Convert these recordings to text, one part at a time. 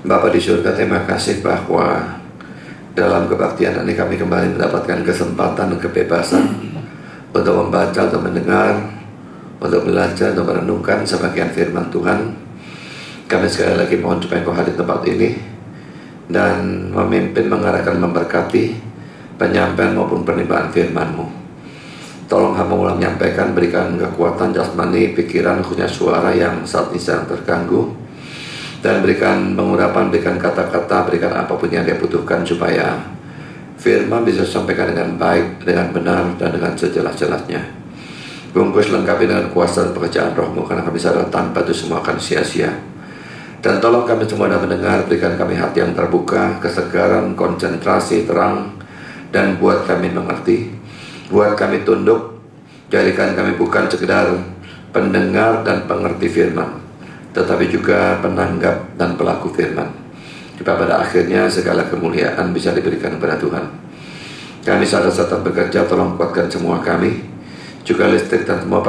Bapa di surga, terima kasih bahwa dalam kebaktian ini kami kembali mendapatkan kesempatan dan kebebasan untuk membaca, untuk mendengar, untuk belajar, untuk merenungkan sebagian firman Tuhan. Kami sekali lagi mohon supaya Engkau hadir di tempat ini dan memimpin, mengarahkan, memberkati penyampaian maupun penimbaan firman-Mu. Tolong hamba menyampaikan, berikan kekuatan jasmani, pikiran, khususnya suara yang saat ini sedang terganggu, dan berikan pengurapan, berikan kata-kata, berikan apapun yang dia butuhkan supaya firman bisa disampaikan dengan baik, dengan benar, dan dengan sejelas-jelasnya. Bungkus lengkapi dengan kuasa dan pekerjaan Roh-Mu, karena kami sadar tanpa itu semua akan sia-sia. Dan tolong kami semua dalam mendengar, berikan kami hati yang terbuka, kesegaran, konsentrasi, terang, dan buat kami mengerti, buat kami tunduk, jadikan kami bukan sekedar pendengar dan pengerti firman, tetapi juga penanggap dan pelaku firman. Supaya pada akhirnya segala kemuliaan bisa diberikan kepada Tuhan. Kami sadar-sadar bekerja, tolong kuatkan semua kami, juga listrik dan semua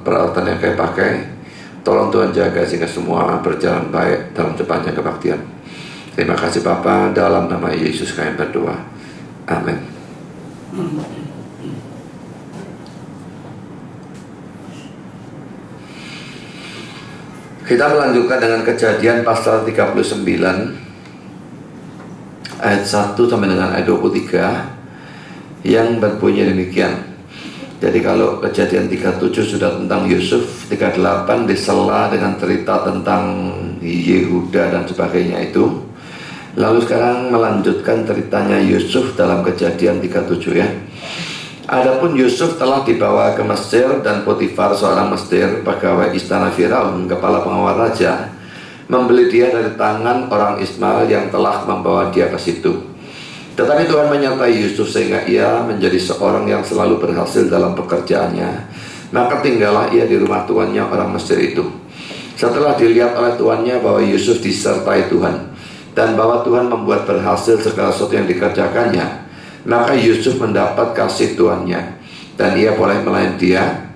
peralatan yang kami pakai. Tolong Tuhan jaga sehingga semua berjalan baik dalam sepanjang kebaktian. Terima kasih Bapa, dalam nama Yesus kami berdoa. Amin. Kita melanjutkan dengan Kejadian pasal 39 ayat 1 sampai dengan ayat 23 yang berbunyi demikian. Jadi kalau Kejadian 37 sudah tentang Yusuf, 38 disela dengan cerita tentang Yehuda dan sebagainya itu. Lalu sekarang melanjutkan ceritanya Yusuf dalam Kejadian 37 ya. Adapun Yusuf telah dibawa ke Mesir, dan Potifar seorang Mesir, pegawai istana Firaun, kepala pengawal raja, membeli dia dari tangan orang Ismail yang telah membawa dia ke situ. Tetapi Tuhan menyertai Yusuf sehingga ia menjadi seorang yang selalu berhasil dalam pekerjaannya. Maka tinggallah ia di rumah tuannya orang Mesir itu. Setelah dilihat oleh tuannya bahwa Yusuf disertai Tuhan, dan bahwa Tuhan membuat berhasil segala sesuatu yang dikerjakannya, maka Yusuf mendapat kasih tuannya, dan ia boleh melayani dia.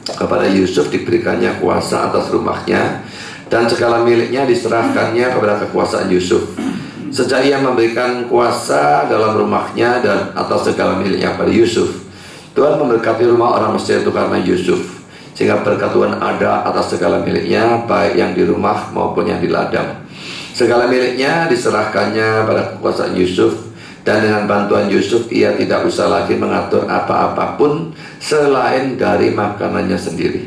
Kepada Yusuf diberikannya kuasa atas rumahnya, dan segala miliknya diserahkannya kepada kekuasaan Yusuf. Sejak ia memberikan kuasa dalam rumahnya dan atas segala miliknya pada Yusuf, Tuhan memberkati rumah orang Mesir itu karena Yusuf, sehingga berkat Tuhan ada atas segala miliknya, baik yang di rumah maupun yang di ladang. Segala miliknya diserahkannya pada kekuasaan Yusuf, dan dengan bantuan Yusuf ia tidak usah lagi mengatur apa-apapun selain dari makanannya sendiri.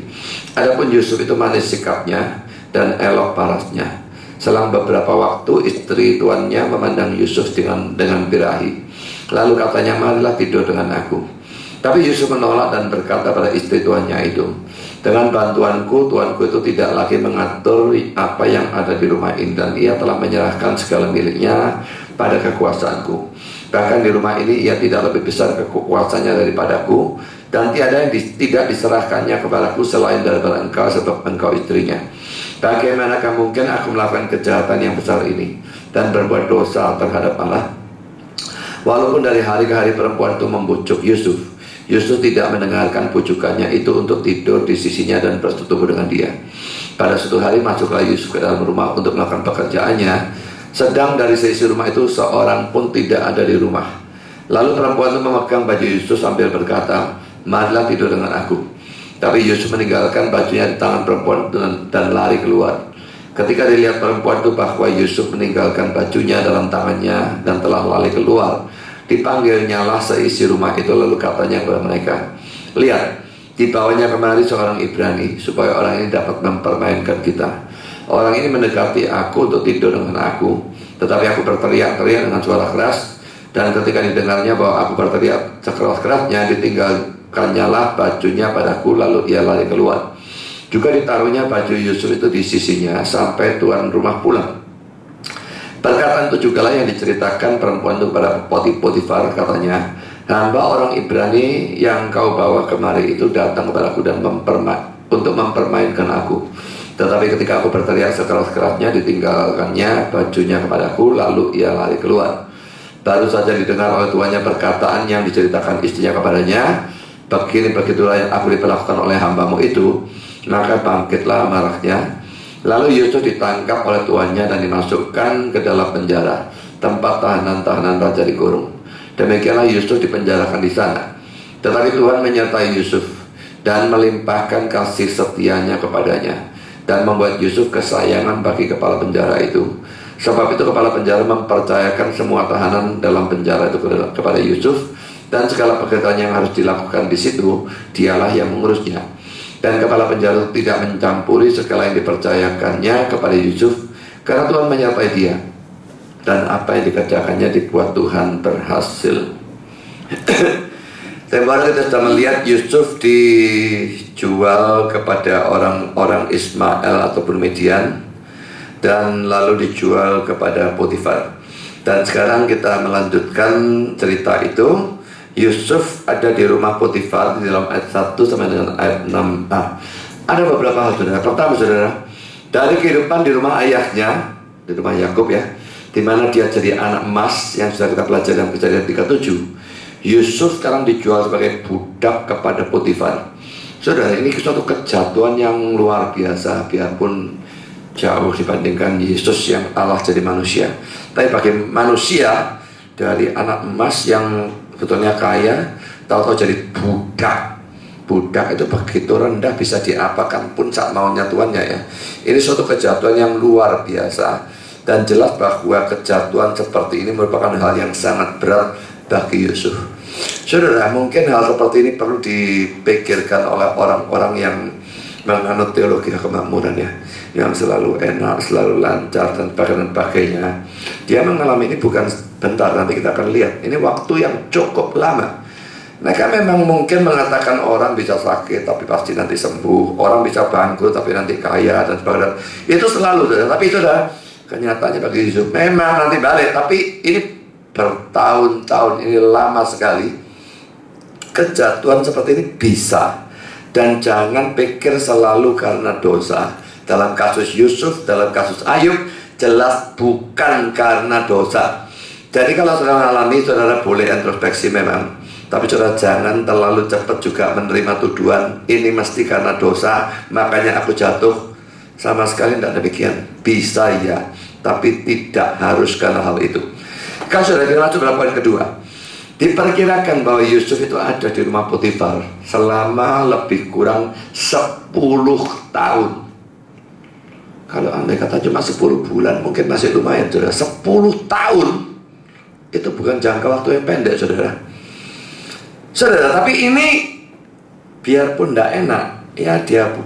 Adapun Yusuf itu manis sikapnya dan elok parasnya. Selang beberapa waktu istri tuannya memandang Yusuf dengan birahi. Lalu katanya, marilah tidur dengan aku. Tapi Yusuf menolak dan berkata pada istri tuannya itu, dengan bantuanku, tuanku itu tidak lagi mengatur apa yang ada di rumah ini, dan ia telah menyerahkan segala miliknya pada kekuasaanku. Bahkan di rumah ini ia tidak lebih besar kekuasaannya daripadaku, dan tiada yang tidak diserahkannya kepadaku selain daripada engkau, sebab engkau istrinya. Bagaimanakah mungkin aku melakukan kejahatan yang besar ini dan berbuat dosa terhadap Allah? Walaupun dari hari ke hari perempuan itu membujuk Yusuf, Yusuf tidak mendengarkan bujukannya itu untuk tidur di sisinya dan bersetubuh dengan dia. Pada suatu hari masuklah Yusuf ke dalam rumah untuk melakukan pekerjaannya, sedang dari seisi rumah itu seorang pun tidak ada di rumah. Lalu perempuan itu memegang baju Yusuf sambil berkata, marilah tidur dengan aku. Tapi Yusuf meninggalkan bajunya di tangan perempuan dan lari keluar. Ketika dilihat perempuan itu bahwa Yusuf meninggalkan bajunya dalam tangannya dan telah lari keluar, dipanggilnyalah seisi rumah itu, lalu katanya kepada mereka, lihat, dibawanya kemari seorang Ibrani, supaya orang ini dapat mempermainkan kita. Orang ini mendekati aku untuk tidur dengan aku, tetapi aku berteriak-teriak dengan suara keras, dan ketika didengarnya bahwa aku berteriak sekeras-kerasnya, ditinggalkannya bajunya padaku, lalu ia lari keluar. Juga ditaruhnya baju Yusuf itu di sisinya sampai tuan rumah pulang. Perkataan itu juga lah yang diceritakan perempuan itu pada Potifar, katanya, hamba orang Ibrani yang kau bawa kemari itu datang kepadaku dan untuk mempermainkan aku. Tetapi ketika aku berteriak sekeras-kerasnya, ditinggalkannya bajunya kepadaku, lalu ia lari keluar. Baru saja didengar oleh tuannya perkataan yang diceritakan istrinya kepadanya, begitulah yang aku diperlakukan oleh hambamu itu. Maka bangkitlah amarahnya, Lalu Yusuf ditangkap oleh tuannya dan dimasukkan ke dalam penjara, tempat tahanan-tahanan raja dikurung. Demikianlah Yusuf dipenjarakan di sana. Tetapi Tuhan menyertai Yusuf dan melimpahkan kasih setianya kepadanya, dan membuat Yusuf kesayangan bagi kepala penjara itu. Sebab itu kepala penjara mempercayakan semua tahanan dalam penjara itu kepada Yusuf, dan segala pekerjaan yang harus dilakukan di situ dialah yang mengurusnya. Dan kepala penjara tidak mencampuri segala yang dipercayakannya kepada Yusuf, karena Tuhan menyertai dia, dan apa yang dikerjakannya dibuat Tuhan berhasil. Tempat kita sudah melihat Yusuf dijual kepada orang-orang Ismail ataupun Midian, dan lalu dijual kepada Potifar. Dan sekarang kita melanjutkan cerita itu. Yusuf ada di rumah Potifar di dalam ayat 1 sampai dengan ayat 6a. Ada beberapa hal, saudara. Pertama, saudara, dari kehidupan di rumah ayahnya, di rumah Yakub ya, di mana dia jadi anak emas yang sudah kita pelajari dalam Kejadian 37. Yusuf sekarang dijual sebagai budak kepada Potifar. Saudara, ini suatu kejatuhan yang luar biasa, biarpun jauh dibandingkan Yesus yang Allah jadi manusia. Tapi bagi manusia, dari anak emas yang sebetulnya kaya, tahu-tahu jadi budak. Budak itu begitu rendah, bisa diapakan pun saat maunya tuannya ya. Ini suatu kejatuhan yang luar biasa, dan jelas bahwa kejatuhan seperti ini merupakan hal yang sangat berat bagi Yusuf. Saudara, mungkin hal seperti ini perlu dipikirkan oleh orang-orang yang menganut teologi kemakmuran ya, yang selalu enak, selalu lancar dan sebagainya. Dia mengalami ini bukan bentar, nanti kita akan lihat. Ini waktu yang cukup lama. Mereka memang mungkin mengatakan orang bisa sakit tapi pasti nanti sembuh, orang bisa bangkrut tapi nanti kaya dan sebagainya. Itu selalu, tapi itu dah kenyataannya bagi Yusuf. Memang nanti balik, tapi ini bertahun-tahun, ini lama sekali. Kejatuhan seperti ini bisa. Dan jangan pikir selalu karena dosa. Dalam kasus Yusuf, dalam kasus Ayub, jelas bukan karena dosa. Jadi kalau saudara mengalami, saudara boleh introspeksi memang. Tapi saudara jangan terlalu cepat juga menerima tuduhan, ini mesti karena dosa, makanya aku jatuh. Sama sekali tidak demikian. Bisa ya, tapi tidak harus karena hal itu. Kalau saudara lanjut dalam poin kedua, diperkirakan bahwa Yusuf itu ada di rumah Potifar selama lebih kurang 10 tahun. Kalau andai kata cuma 10 bulan mungkin masih lumayan, saudara. 10 tahun itu bukan jangka waktu yang pendek, saudara. Saudara, tapi ini biarpun tidak enak ya,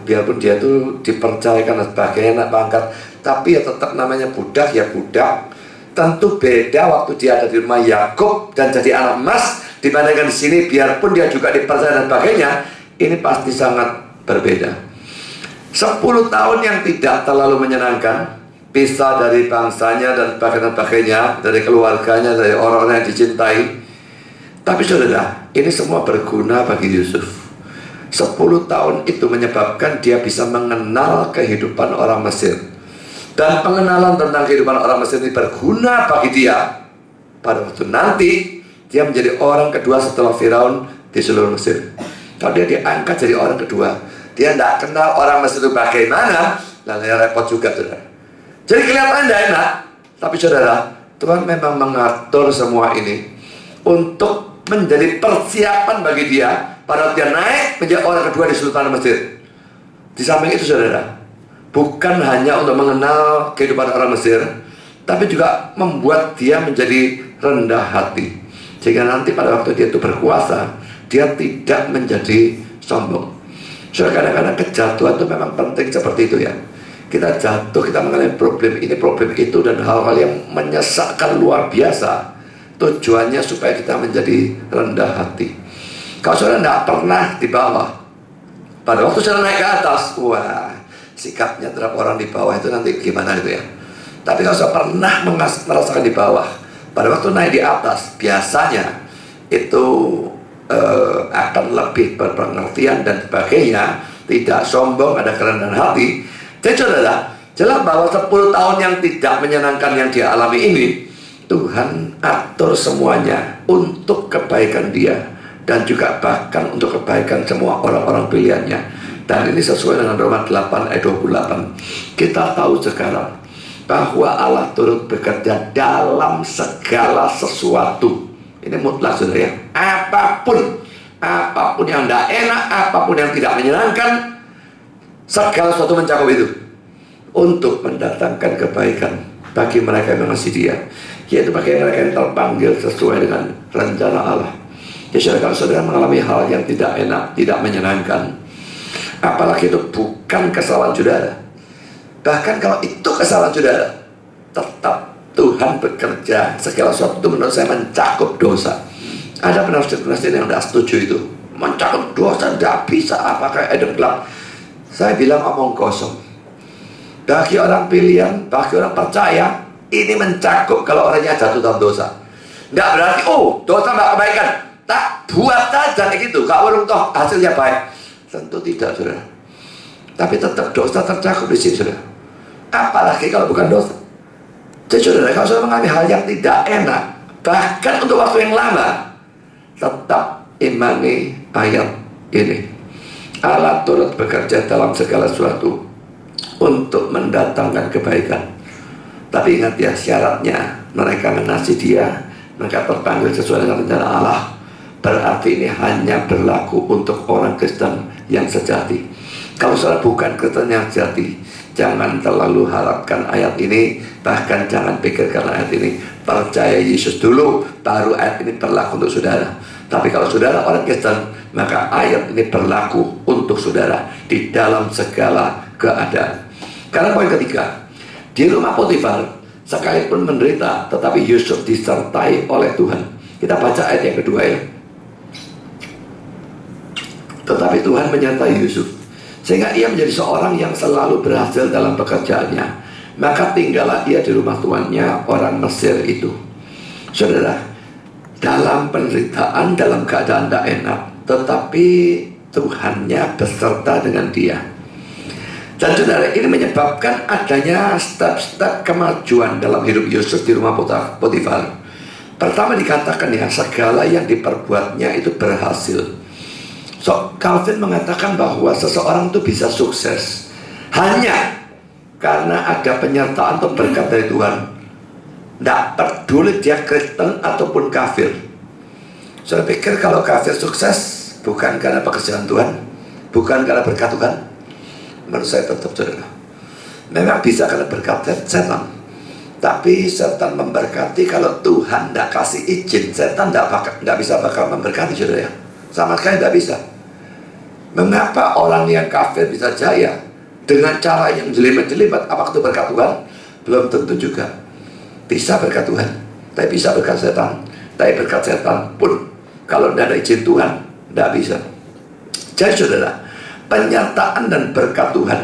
biarpun dia tuh dipercayakan sebagai anak pangkat, tapi ya tetap namanya budak ya budak. Tentu beda waktu dia ada di rumah Yakub dan jadi anak emas dibandingkan di sini, biarpun dia juga dipercaya dan sebagainya, ini pasti sangat berbeda. 10 tahun yang tidak terlalu menyenangkan, pisah dari bangsanya dan sebagainya, dari keluarganya, dari orang-orang yang dicintai. Tapi saudara, ini semua berguna bagi Yusuf. 10 tahun itu menyebabkan dia bisa mengenal kehidupan orang Mesir. Dan pengenalan tentang kehidupan orang Mesir ini berguna bagi dia. Pada waktu nanti, dia menjadi orang kedua setelah Firaun di seluruh Mesir. Kalau dia diangkat jadi orang kedua, dia tidak kenal orang Mesir itu bagaimana, lalu repot juga, saudara. Jadi kelihatan tidak enak. Tapi saudara, Tuhan memang mengatur semua ini untuk menjadi persiapan bagi dia pada waktu dia naik menjadi orang kedua di Sultan Mesir. Di samping itu, saudara, bukan hanya untuk mengenal kehidupan orang Mesir, tapi juga membuat dia menjadi rendah hati, sehingga nanti pada waktu dia itu berkuasa, dia tidak menjadi sombong. So, kadang-kadang kejatuhan itu memang penting seperti itu ya. Kita jatuh, kita mengalami problem ini, problem itu, dan hal-hal yang menyesakkan luar biasa. Tujuannya supaya kita menjadi rendah hati. Kalau saudara tidak pernah di bawah, pada waktu saudara naik ke atas, wah, sikapnya terhadap orang di bawah itu nanti gimana itu ya. Tapi kalau saya pernah merasakan di bawah, pada waktu naik di atas, biasanya itu akan lebih berpengertian dan sebagainya, tidak sombong, ada kerendahan hati. Jadi saudara, jelas bahwa 10 tahun yang tidak menyenangkan yang dia alami ini, Tuhan atur semuanya untuk kebaikan dia, dan juga bahkan untuk kebaikan semua orang-orang pilihannya. Dan ini sesuai dengan Roma 8 ayat 28. Kita tahu sekarang bahwa Allah turut bekerja dalam segala sesuatu. Ini mutlak saudara ya. Apapun yang tidak enak, apapun yang tidak menyenangkan, segala sesuatu mencakup itu untuk mendatangkan kebaikan bagi mereka yang mengasihi Dia, yaitu bagi mereka yang terpanggil sesuai dengan rencana Allah. Ya saudara, kalau saudara mengalami hal yang tidak enak, tidak menyenangkan, apalagi itu bukan kesalahan saudara, bahkan kalau itu kesalahan saudara, tetap Tuhan bekerja. Segala sesuatu itu menurut saya mencakup dosa. Ada penafsir-penafsir yang tidak setuju itu. Mencakup dosa tidak bisa, apakah ada gelap. Saya bilang omong kosong. Bagi orang pilihan, bagi orang percaya, ini mencakup kalau orangnya jatuh dalam dosa. Tidak berarti, dosa tidak kebaikan. Tak, buat saja gitu, gak urung toh hasilnya baik. Tentu tidak, saudara. Tapi tetap dosa tercakup di sini, saudara. Apalagi kalau bukan dosa. Jadi saudara, kalau saudara mengalami hal yang tidak enak, bahkan untuk waktu yang lama, tetap imani ayat ini. Allah turut bekerja dalam segala sesuatu untuk mendatangkan kebaikan. Tapi ingat ya, syaratnya mereka mengasihi Dia, mereka terpanggil sesuai dengan rencana Allah. Berarti ini hanya berlaku untuk orang Kristen yang sejati. Kalau saudara bukan Kristen yang sejati, jangan terlalu harapkan ayat ini, bahkan jangan pikirkan ayat ini. Percaya Yesus dulu, baru ayat ini berlaku untuk saudara. Tapi kalau saudara orang Kristen, maka ayat ini berlaku untuk saudara di dalam segala keadaan. Karena poin ketiga, di rumah Potifar, sekalipun menderita, tetapi Yusuf disertai oleh Tuhan. Kita baca ayat yang kedua ya. Tetapi Tuhan menyertai Yusuf, sehingga ia menjadi seorang yang selalu berhasil dalam pekerjaannya. Maka tinggallah ia di rumah tuannya, orang Mesir itu. Saudara, dalam penderitaan, dalam keadaan tidak enak, tetapi Tuhannya beserta dengan dia. Dan saudara, ini menyebabkan adanya step-step kemajuan dalam hidup Yusuf di rumah Potifar. Pertama dikatakan ya, segala yang diperbuatnya itu berhasil. Calvin mengatakan bahwa seseorang itu bisa sukses hanya karena ada penyertaan atau berkat dari Tuhan. Tidak peduli dia Kristen ataupun kafir. Saya pikir kalau kafir sukses bukan karena pekerjaan Tuhan, bukan karena berkat Tuhan. Menurut saya tetap saudara, memang bisa karena berkat setan. Tapi setan memberkati kalau Tuhan tidak kasih izin. Setan tidak bisa bakal memberkati saudara ya. Sama sekali tidak bisa. Mengapa orang yang kafir bisa jaya dengan cara yang jelimet-jelimet? Apakah itu berkat Tuhan? Belum tentu juga. Bisa berkat Tuhan, tapi bisa berkat setan. Tapi berkat setan pun kalau tidak ada izin Tuhan, tidak bisa. Jadi saudara, penyertaan dan berkat Tuhan,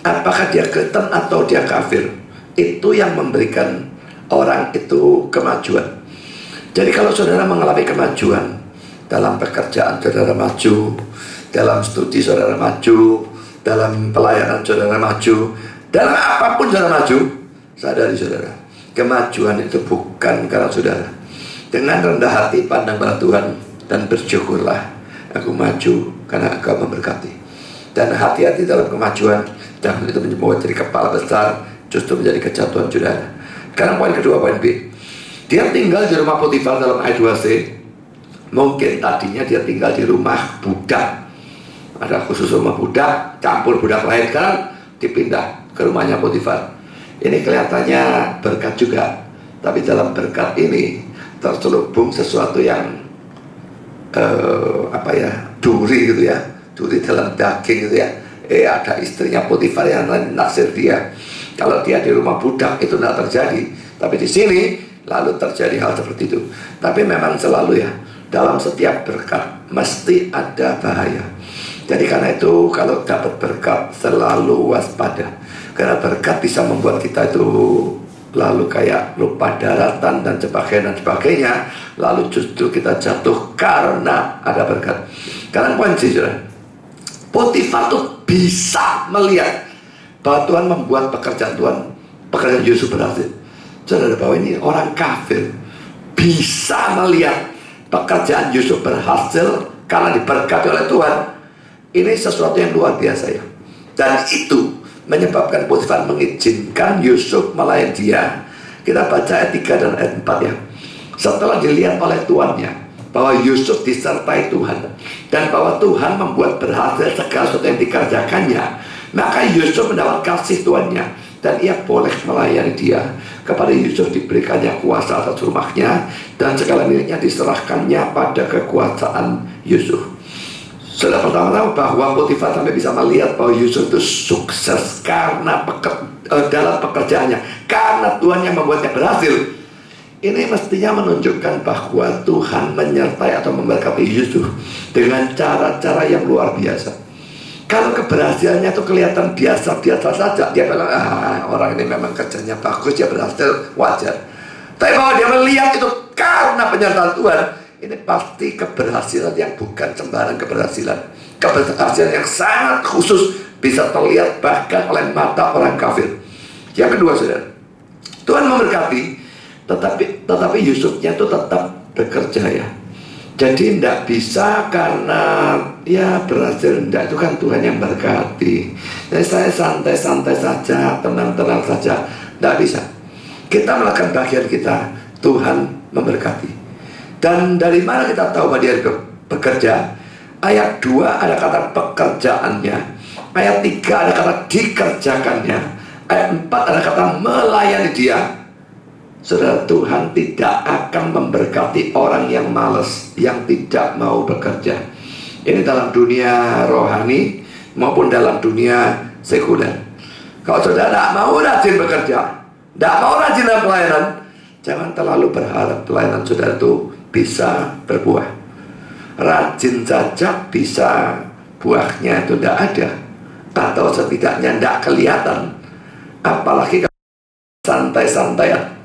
apakah dia Kristen atau dia kafir, itu yang memberikan orang itu kemajuan. Jadi kalau saudara mengalami kemajuan dalam pekerjaan, saudara maju, dalam studi saudara maju, dalam pelayanan saudara maju, dalam apapun saudara maju, sadari saudara, kemajuan itu bukan karena saudara. Dengan rendah hati pandang pada Tuhan dan bersyukurlah, aku maju karena Engkau memberkati. Dan hati-hati dalam kemajuan, jangan itu membawa jadi kepala besar, justru menjadi kejatuhan saudara. Sekarang poin kedua, poin B. Dia tinggal di rumah Potifar dalam ayat 2c. Mungkin tadinya dia tinggal di rumah budak, ada khusus rumah budak, campur budak lain, sekarang dipindah ke rumahnya Potifar. Ini kelihatannya berkat juga, tapi dalam berkat ini terselubung sesuatu yang duri gitu ya, duri dalam daging gitu ya. Ada istrinya Potifar yang naksir dia. Kalau dia di rumah budak itu tidak terjadi, tapi di sini lalu terjadi hal seperti itu. Tapi memang selalu ya, dalam setiap berkat mesti ada bahaya. Jadi karena itu kalau dapat berkat selalu waspada. Karena berkat bisa membuat kita itu lalu kayak lupa daratan dan sebagainya. Lalu justru kita jatuh karena ada berkat. Karena poin sih saudara, Potifar tuh bisa melihat bahwa Tuhan membuat pekerjaan Yusuf berhasil. Saudara, bahwa ini orang kafir bisa melihat pekerjaan Yusuf berhasil karena diberkati oleh Tuhan. Ini sesuatu yang luar biasa ya. Dan itu menyebabkan Potifar mengizinkan Yusuf melayani dia. Kita baca ayat 3 dan ayat 4 ya. Setelah dilihat oleh tuannya bahwa Yusuf disertai Tuhan dan bahwa Tuhan membuat berhasil segala sesuatu yang dikerjakannya, maka Yusuf mendapat kasih tuannya dan ia boleh melayani dia. Kepada Yusuf diberikannya kuasa atas rumahnya dan segala miliknya diserahkannya pada kekuasaan Yusuf. Sudah pertama-tama bahwa Potifar sampai bisa melihat bahwa Yusuf itu sukses karena dalam pekerjaannya, karena Tuhan yang membuatnya berhasil. Ini mestinya menunjukkan bahwa Tuhan menyertai atau memberkati Yusuf dengan cara-cara yang luar biasa. Kalau keberhasilannya itu kelihatan biasa-biasa saja, dia bilang, orang ini memang kerjanya bagus, dia berhasil, wajar. Tapi bahwa dia melihat itu karena penyertaan Tuhan, ini pasti keberhasilan yang bukan sembarang keberhasilan. Keberhasilan yang sangat khusus, bisa terlihat bahkan oleh mata orang kafir. Yang kedua, saudara, Tuhan memberkati, tetapi Yusufnya itu tetap bekerja ya. Jadi tidak bisa karena ya berhasil, tidak, itu kan Tuhan yang berkati. Jadi saya santai-santai saja, tenang-tenang saja, tidak bisa. Kita melakukan bagian kita, Tuhan memberkati. Dan dari mana kita tahu bahwa dia bekerja? Ayat 2 ada kata pekerjaannya, ayat 3 ada kata dikerjakannya, ayat 4 ada kata melayani dia. Saudara, Tuhan tidak akan memberkati orang yang malas, yang tidak mau bekerja. Ini dalam dunia rohani maupun dalam dunia sekuler. Kalau saudara tidak mau rajin bekerja, tidak mau rajin dalam pelayanan, jangan terlalu berharap pelayanan saudara itu bisa berbuah. Rajin saja bisa, buahnya itu tidak ada, atau setidaknya tidak kelihatan. Apalagi santai-santaian.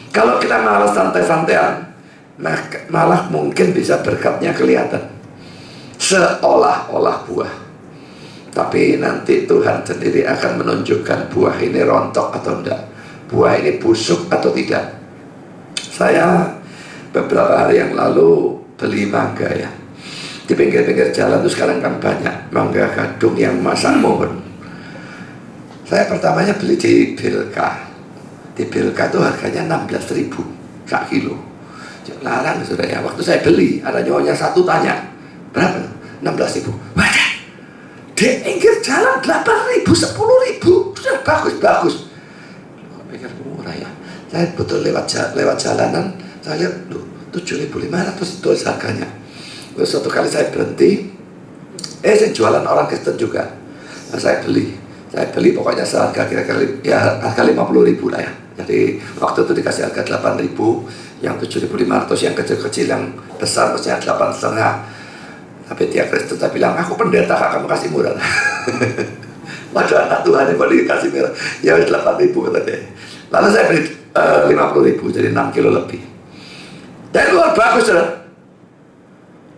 Kalau kita malas santai-santaian, malah mungkin bisa berkatnya kelihatan, seolah-olah buah. Tapi nanti Tuhan sendiri akan menunjukkan buah ini rontok atau tidak, buah ini busuk atau tidak. Saya beberapa hari yang lalu beli mangga ya. Di pinggir-pinggir jalan itu sekarang kan banyak mangga gadung yang masak mohon. Saya pertamanya beli di Bilka. Di Bilka itu harganya 16.000 sak kilo. Larang sudah ya. Waktu saya beli, ada nyonya satu tanya, berapa? 16.000. Wadah, di pinggir jalan 8.000, 10.000. Sudah bagus-bagus. Kok pikir murah ya? Saya betul lewat jalanan, saya lihat, 7.500 itu harganya. Terus suatu kali saya berhenti, saya jualan orang Kristen juga. Nah, saya beli pokoknya seharga kira-kira ya harga 50.000 lah ya. Jadi waktu itu dikasih harga 8.000, yang 7.500, yang kecil-kecil, yang besar maksudnya 8,5. Tapi dia Kristen, saya bilang, aku pendeta, kamu kasih murah. Waduh, anak Tuhan yang boleh dikasih murah. Ya 8.000 kata dia. Lalu saya beli 50.000, jadi 6 kilo lebih. Dan luar bagus, saudara.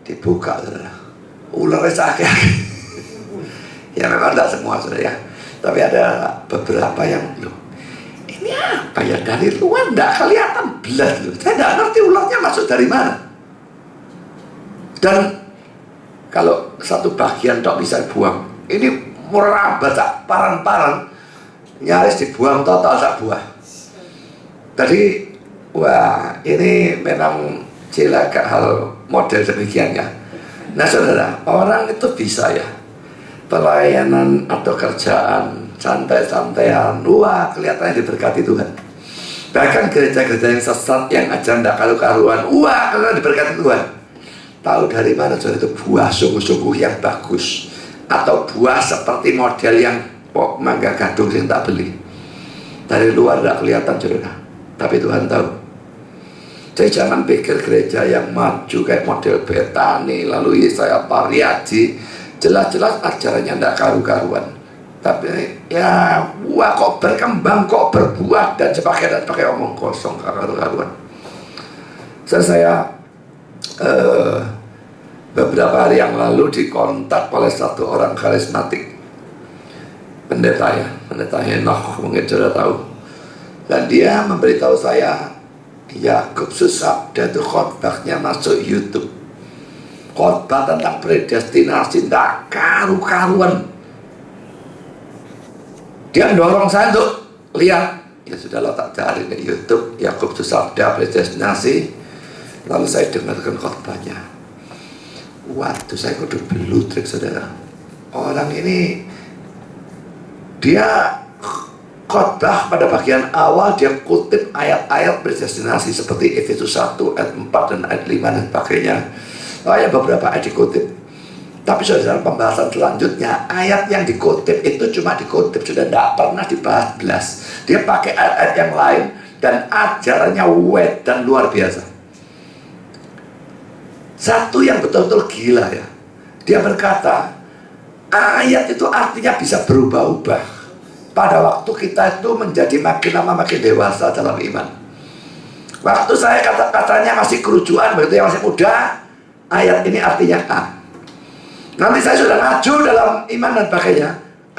Dibuka, saudara. Ularnya sakit. Ya memang tidak semua, saudara ya. Tapi ada beberapa yang ini apa ya, dari luar tidak kelihatan belas loh. Saya tidak ngerti ularnya masuk dari mana. Dan kalau satu bagian tak bisa buang, ini merabat tak parang-parang, nyaris dibuang total tak buah. Tadi wah, ini memang cilaka hal model demikian ya. Nah saudara, orang itu bisa ya pelayanan atau kerjaan santai-santaian, wah kelihatannya diberkati Tuhan. Bahkan gereja-gereja yang sesat, yang ajar tidak karu-karuan, wah kelihatannya diberkati Tuhan. Tahu dari mana saudara itu buah sungguh-sungguh yang bagus, atau buah seperti model yang mangga gadung yang tak beli. Dari luar tidak kelihatan saudara, tapi Tuhan tahu. Jadi jangan pikir gereja yang maju kayak model Betani, lalu Yesaya Pariaji, jelas-jelas ajarannya tidak karu-karuan. Tapi ya buah kok berkembang, kok berbuah dan sebagainya, pakai omong kosong karu-karuan. Saya beberapa hari yang lalu dikontak oleh satu orang karismatik, pendeta Henoch, mungkin sudah tahu. Dan dia memberitahu saya, Yakub Susabda itu khotbahnya masuk YouTube. Khotbah tentang predestinasi tidak karu-karuan. Dia dorong saya untuk lihat. Ya sudahlah, tak cari di YouTube Yakub Sabda predestinasi. Lalu saya dengarkan khotbahnya. Waduh, saya kudu belutrik, saudara. Orang ini, dia khotbah pada bagian awal, dia kutip ayat-ayat predestinasi seperti Efesus 1 ayat 4 dan ayat 5 dan sebagainya. Ada beberapa ayat dikutip. Tapi saudara, pembahasan selanjutnya, ayat yang dikutip itu cuma dikutip, sudah tidak pernah dibahas. Dia pakai ayat-ayat yang lain dan ajarannya wet dan luar biasa. Satu yang betul-betul gila ya, dia berkata ayat itu artinya bisa berubah-ubah pada waktu kita itu menjadi makin lama makin dewasa dalam iman. Waktu saya kata-katanya masih kerucuan, begitu yang masih muda, ayat ini artinya A. Nanti saya sudah maju dalam iman dan sebagainya,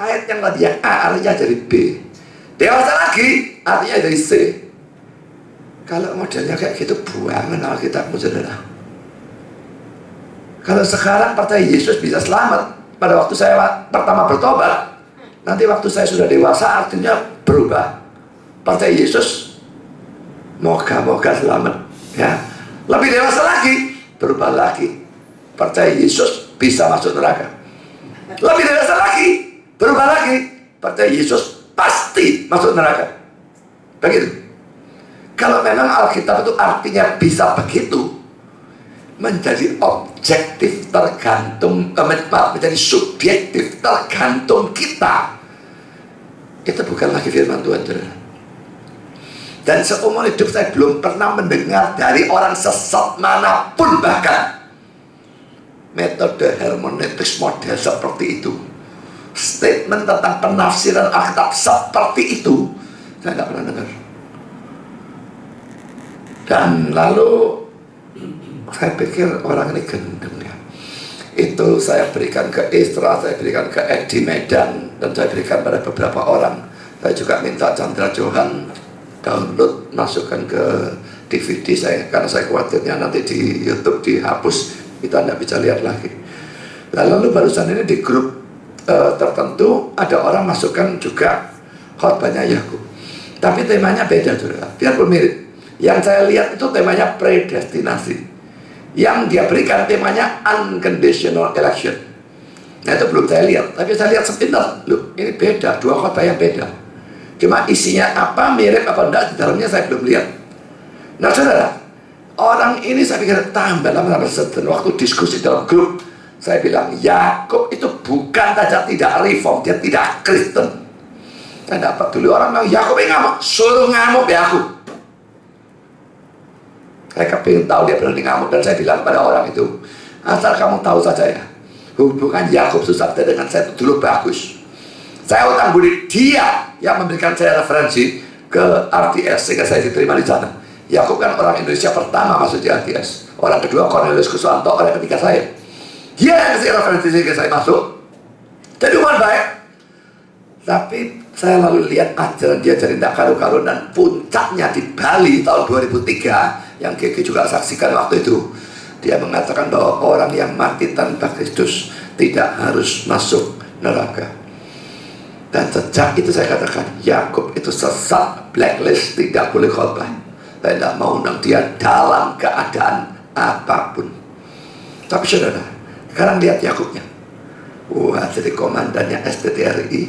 ayat yang tadinya A artinya jadi B. Dewasa lagi artinya dari C. Kalau modelnya kayak gitu, buangan Alkitabmu, saudara. Kalau sekarang percaya Yesus bisa selamat pada waktu saya pertama bertobat, nanti waktu saya sudah dewasa artinya berubah. Percaya Yesus, moga-moga selamat ya. Lebih dewasa lagi, berubah lagi. Percaya Yesus bisa masuk neraka. Lebih dewasa lagi, berubah lagi. Percaya Yesus pasti masuk neraka. Begitu. Kalau memang Alkitab itu artinya bisa begitu, menjadi objektif tergantung, menjadi subjektif tergantung kita, itu bukan lagi firman Tuhan, saudara. Dan seumur hidup saya belum pernah mendengar dari orang sesat manapun bahkan metode hermeneutik model seperti itu, statement tentang penafsiran Alkitab seperti itu, saya tidak pernah dengar. Dan lalu saya pikir orang ini gendeng ya. Itu saya berikan ke Isra, saya berikan ke Edi Medan, dan saya berikan pada beberapa orang. Saya juga minta Chandra Johan download, masukkan ke DVD saya, karena saya khawatirnya nanti di YouTube dihapus, kita tidak bisa lihat lagi. Lalu barusan ini di grup tertentu ada orang masukkan juga khotbahnya Yakub, tapi temanya beda, saudara. Biarpun mirip, yang saya lihat itu temanya predestinasi. Yang dia berikan temanya unconditional election. Nah itu belum saya lihat, tapi saya lihat sepintas. Loh, ini beda, dua khotbah yang beda. Cuma isinya apa, mirip apa enggak, di dalamnya saya belum lihat. Nah saudara, orang ini saya pikir tambah lama-lama sedang. Waktu diskusi dalam grup, saya bilang Yakub itu bukan saja tidak reform, dia tidak Kristen. Saya dapat dulu orang bilang Yakub ini ngamuk, suruh ngamuk Yakub. Saya kepingin tahu dia berani ngamuk, dan saya bilang pada orang itu, asal kamu tahu saja ya, hubungan Yakub Susabda dengan saya itu dulu bagus. Saya utang budi dia yang memberikan saya referensi ke RTS sehingga saya diterima di sana. Yakub kan orang Indonesia pertama masuk di RTS, orang kedua Cornelius Kusuwanto, orang ketiga saya. Dia yang kasih referensi sehingga saya masuk. Jadi hubungan baik. Tapi saya lalu lihat ajaran dia jadi tidak karu-karuan, dan puncaknya di Bali tahun 2003 yang Gigi juga saksikan waktu itu. Dia mengatakan bahwa orang yang mati tanpa Kristus tidak harus masuk neraka. Dan sejak itu saya katakan Yakub itu sesat, blacklist, tidak boleh khotbah. Saya tidak mau undang dia dalam keadaan apapun. Tapi saudara, sekarang lihat Yakubnya. Wah, jadi komandannya STTRI.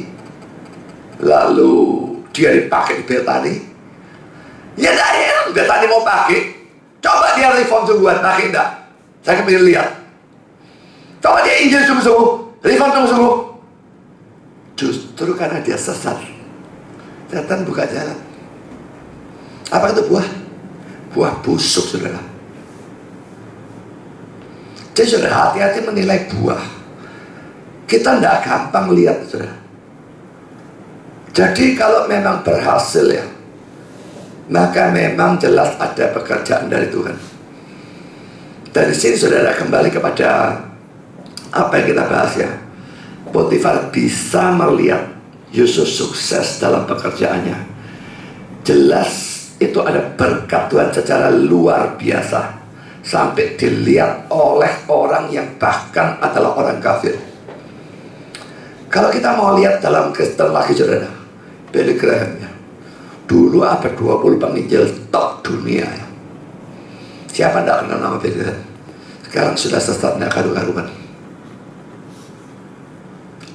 Lalu dia dipakai di Betani. Ya dah, Betani mau pakai. Coba dia reform sungguhan, pakai enggak? Saya kepingin lihat. Coba dia Injil sungguh-sungguh, reform sungguh-sungguh. Justru karena dia sesat, setan buka jalan. Apa itu buah? Buah busuk, saudara. Jadi saudara, hati-hati menilai buah. Kita tidak gampang lihat, saudara. Jadi kalau memang berhasil ya, maka memang jelas ada pekerjaan dari Tuhan. Dari sini saudara kembali kepada apa yang kita bahas ya. Potifar bisa melihat Yusuf sukses dalam pekerjaannya. Jelas itu ada berkat Tuhan secara luar biasa. sampai dilihat oleh orang yang bahkan adalah orang kafir. Kalau kita mau lihat dalam Kristen lagi saudara, Billy Graham ya, dulu abad 20 penginjil top dunia ya. Siapa tidak kenal nama Billy Graham? Sekarang sudah sesatnya karu-karuan.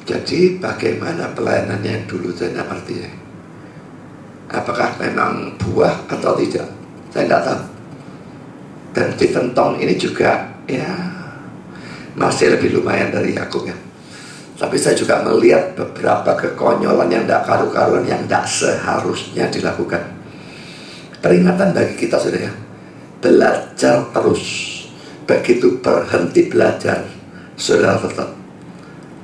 Jadi bagaimana pelayanannya dulu, saya tidak ngerti ya. Apakah memang buah atau tidak, saya tidak tahu. Dan Stephen Tong ini juga ya masih lebih lumayan dari Yakub ya. Tapi saya juga melihat beberapa kekonyolan yang tidak karu-karuan, yang tidak seharusnya dilakukan. Peringatan bagi kita saudara ya, belajar terus. Begitu berhenti belajar, saudara tetap.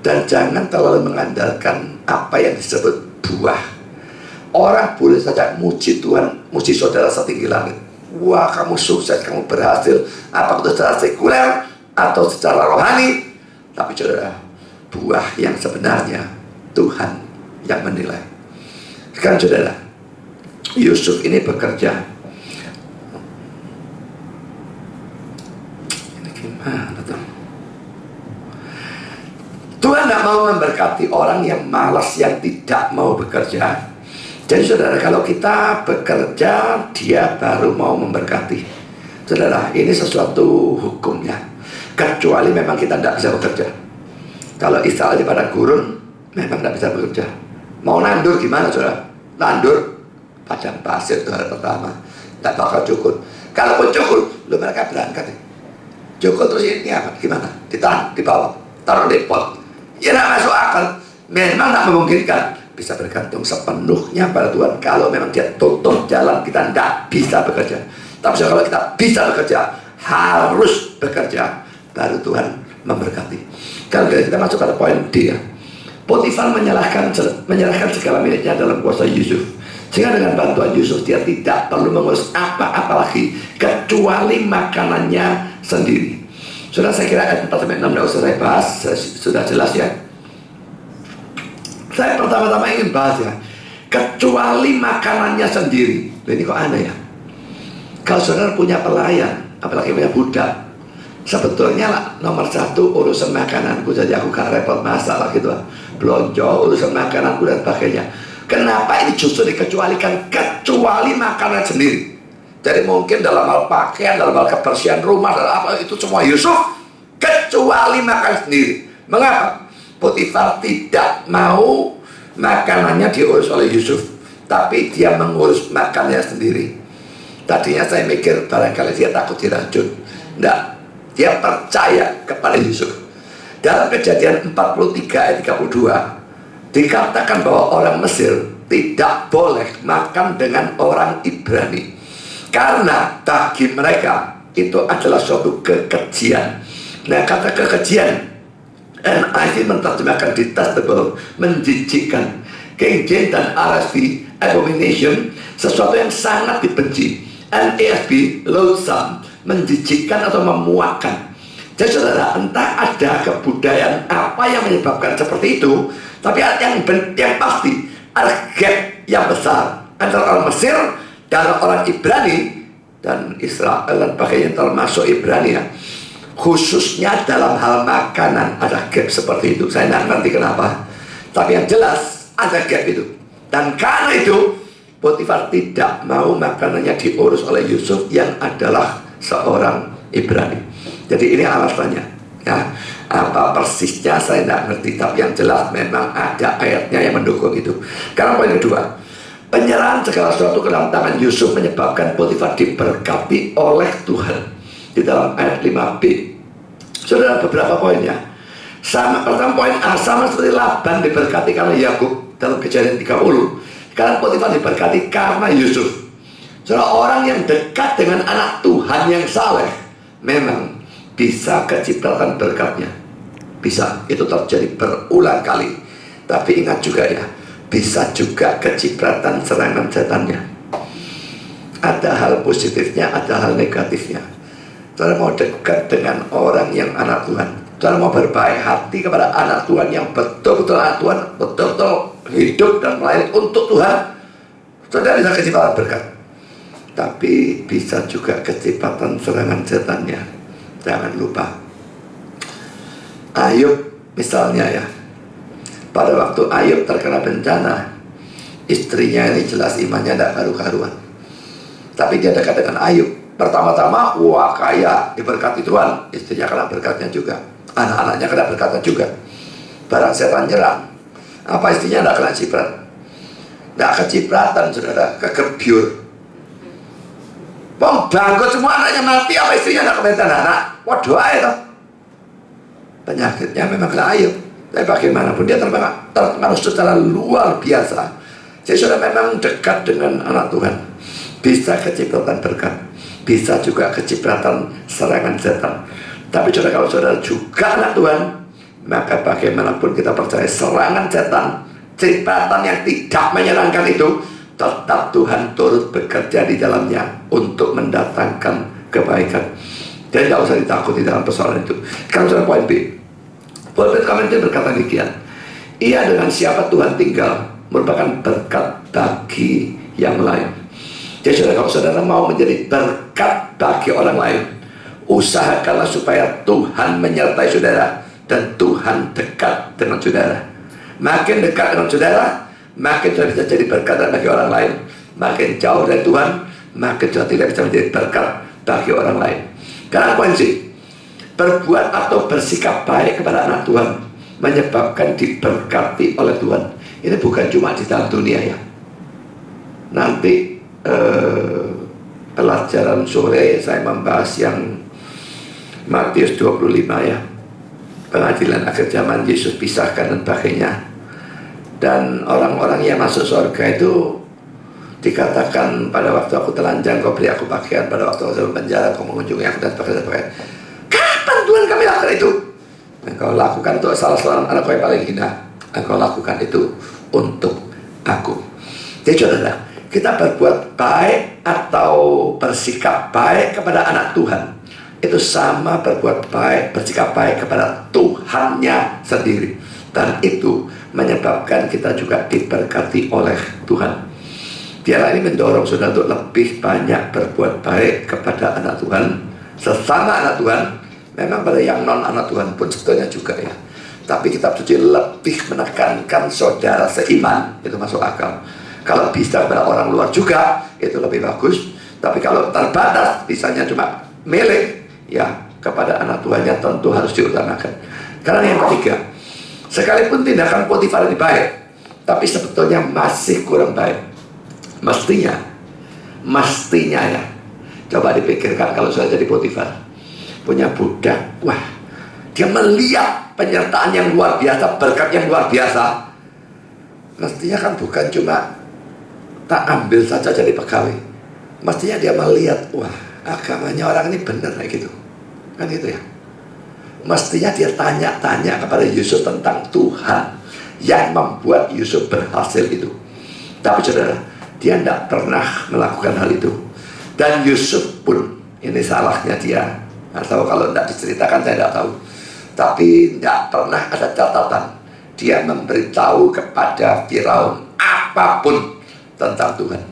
Dan jangan terlalu mengandalkan apa yang disebut buah. Orang boleh saja muji Tuhan, muji saudara setinggi langit. Wah, kamu sukses, kamu berhasil, apakah itu secara sekuler atau secara rohani. Tapi saudara, buah yang sebenarnya Tuhan yang menilai. Sekarang saudara, Yusuf ini bekerja. Ini gimana tuh? Tuhan tidak mau memberkati orang yang malas, yang tidak mau bekerja. Jadi saudara, kalau kita bekerja, dia baru mau memberkati. Saudara, ini sesuatu hukumnya. Kecuali memang kita tidak bisa bekerja. Kalau Israel di padang gurun, memang tidak bisa bekerja. Mau nandur gimana saudara? Nandur padang pasir itu hari pertama, tidak bakal cukup. Kalaupun cukup, mereka berangkat. Cukup terus ini apa? Gimana? Ditahan, dibawa, taruh di pot. Ya tidak masuk akal. Memang tidak memungkinkan. Bisa bergantung sepenuhnya pada Tuhan. Kalau memang dia tutup jalan, kita tidak bisa bekerja. Tapi kalau kita bisa bekerja, harus bekerja, baru Tuhan memberkati. Kalau kita masuk pada poin D ya, Potifar menyerahkan segala miliknya dalam kuasa Yusuf, sehingga dengan bantuan Yusuf dia tidak perlu mengurus apa-apa lagi kecuali makanannya sendiri. Sudah saya kira ayat 4-6 tidak usah saya bahas, sudah jelas ya. Saya pertama-tama ingin bahas ya, kecuali makanannya sendiri. Ini kok aneh ya? Kalau saudara punya pelayan, apalagi punya budak, sebetulnya nomor satu urusan makananku, jadi aku gak repot masalah gitu, belonjo, urusan makananku dan sebagainya. Kenapa ini justru dikecualikan? Kecuali makanan sendiri. Jadi mungkin dalam hal pakaian, dalam hal kebersihan rumah, dalam apa itu semua Yusuf, kecuali makan sendiri. Mengapa? Potifar tidak mau makanannya diurus oleh Yusuf, tapi dia mengurus makannya sendiri. Tadinya saya mikir barangkali dia takut diracun. Tidak, dia percaya kepada Yusuf. Dalam Kejadian 43 ayat 32 dikatakan bahwa orang Mesir tidak boleh makan dengan orang Ibrani, karena bagi mereka itu adalah suatu kekejian. Nah, kata kekejian NIV menerjemahkan detestable, menjijikkan. King James dan RSV abomination, sesuatu yang sangat dibenci. NASB loathsome, menjijikkan atau memuakkan. Jadi saudara, entah ada kebudayaan apa yang menyebabkan seperti itu, tapi yang pasti ada gap yang besar antara orang Mesir dan orang Ibrani dan Israel dan sebagainya, termasuk Ibrani ya. Khususnya dalam hal makanan ada gap seperti itu. Saya tidak ngerti kenapa, tapi yang jelas ada gap itu. Dan karena itu Potifar tidak mau makanannya diurus oleh Yusuf yang adalah seorang Ibrani. Jadi ini alasannya ya. Apa persisnya saya tidak ngerti, tapi yang jelas memang ada ayatnya yang mendukung itu. Karena poin kedua, penyerahan segala sesuatu ke dalam tangan Yusuf menyebabkan Potifar diberkati oleh Tuhan. Di dalam ayat 5b, saudara, beberapa poinnya sama. Pertama, poin A sama seperti Laban diberkati karena Yakub dalam Kejadian 30. Sekarang Potifar diberkati karena Yusuf. Saudara, orang yang dekat dengan anak Tuhan yang saleh memang bisa kecipratan berkatnya. Bisa, itu terjadi berulang kali. Tapi ingat juga ya, bisa juga kecipratan serangan setannya. Ada hal positifnya, ada hal negatifnya. Saudara mau dekat dengan orang yang anak Tuhan, saudara mau berbaik hati kepada anak Tuhan yang betul-betul anak Tuhan, betul-betul hidup dan melayani untuk Tuhan, saudara bisa kecipratan berkat. tapi bisa juga kecepatan serangan setannya. Jangan lupa. Ayub misalnya ya, pada waktu Ayub terkena bencana, istrinya ini jelas imannya tidak karu-karuan, tapi dia dekat dengan Ayub. Pertama-tama, wah kaya, diberkati Tuhan. Istrinya kena berkatnya juga, anak-anaknya kena berkatnya juga. Barang setan nyerang, apa istrinya tidak kena ciprat? Tidak kecipratan, saudara, kegebyur. Bangkrut semua, anaknya mati, apa istrinya tidak kebetulan anak? Wah doa itu. Penyakitnya memang kena Ayub, tapi bagaimanapun dia terpengaruh secara luar biasa. Jadi sudah memang dekat dengan anak Tuhan, bisa kecipratan berkat, bisa juga kecipratan serangan setan. Tapi saudara, kalau saudara juga anak Tuhan, maka bagaimanapun kita percaya serangan setan, cipratan yang tidak menyenangkan itu, tetap Tuhan turut bekerja di dalamnya untuk mendatangkan kebaikan. Jadi tidak usah ditakuti dalam persoalan itu. Sekarang sudah poin B. Poin B kami berkata demikian, ia dengan siapa Tuhan tinggal merupakan berkat bagi yang lain. Jadi saudara, kalau saudara mau menjadi berkat bagi orang lain, usahakanlah supaya Tuhan menyertai saudara dan Tuhan dekat dengan saudara. Makin dekat dengan saudara, makin saudara bisa jadi berkat bagi orang lain. Makin jauh dari Tuhan, makin saudara tidak bisa menjadi berkat bagi orang lain. Karena kunci berbuat atau bersikap baik kepada anak Tuhan menyebabkan diberkati oleh Tuhan. Ini bukan cuma di dalam dunia ya. Nanti pelajaran sore saya membahas yang Matius 25 ya, pengadilan akhir zaman, Yesus pisahkan dan sebagainya. Dan orang-orang yang masuk surga itu dikatakan, pada waktu aku telanjang kau beri aku pakaian, pada waktu aku dalam penjara kau mengunjungi aku, dan sebagainya. Kapan Tuhan kami lakukan itu? Engkau lakukan untuk salah seorang anakku yang paling hina, engkau lakukan itu untuk aku. Jadi saudara, kita berbuat baik atau bersikap baik kepada anak Tuhan, itu sama berbuat baik, bersikap baik kepada Tuhannya sendiri. Dan itu menyebabkan kita juga diberkati oleh Tuhan. Dialah ini mendorong saudara untuk lebih banyak berbuat baik kepada anak Tuhan, sesama anak Tuhan. Memang pada yang non anak Tuhan pun sebetulnya juga ya. Tapi kitab suci lebih menekankan saudara seiman, itu masuk akal. Kalau bisa kepada orang luar juga, itu lebih bagus. Tapi kalau terbatas, bisanya cuma milik, ya kepada anak Tuhannya tentu harus diutamakan. Karena yang ketiga, sekalipun tindakan Potifar ini baik, tapi sebetulnya masih kurang baik. Mestinya ya, coba dipikirkan kalau saya jadi Potifar, punya budak, wah, dia melihat penyertaan yang luar biasa, berkat yang luar biasa. Mestinya kan bukan cuma tak ambil saja jadi pegawai, mestinya dia melihat, wah, agamanya orang ini benar kayak gitu, kan gitu ya. Mestinya dia tanya-tanya kepada Yusuf tentang Tuhan yang membuat Yusuf berhasil itu. Tapi saudara, dia tidak pernah melakukan hal itu. Dan Yusuf pun, ini salahnya dia, atau kalau tidak diceritakan saya tidak tahu, tapi tidak pernah ada catatan dia memberitahu kepada Firaun apapun tentang Tuhan.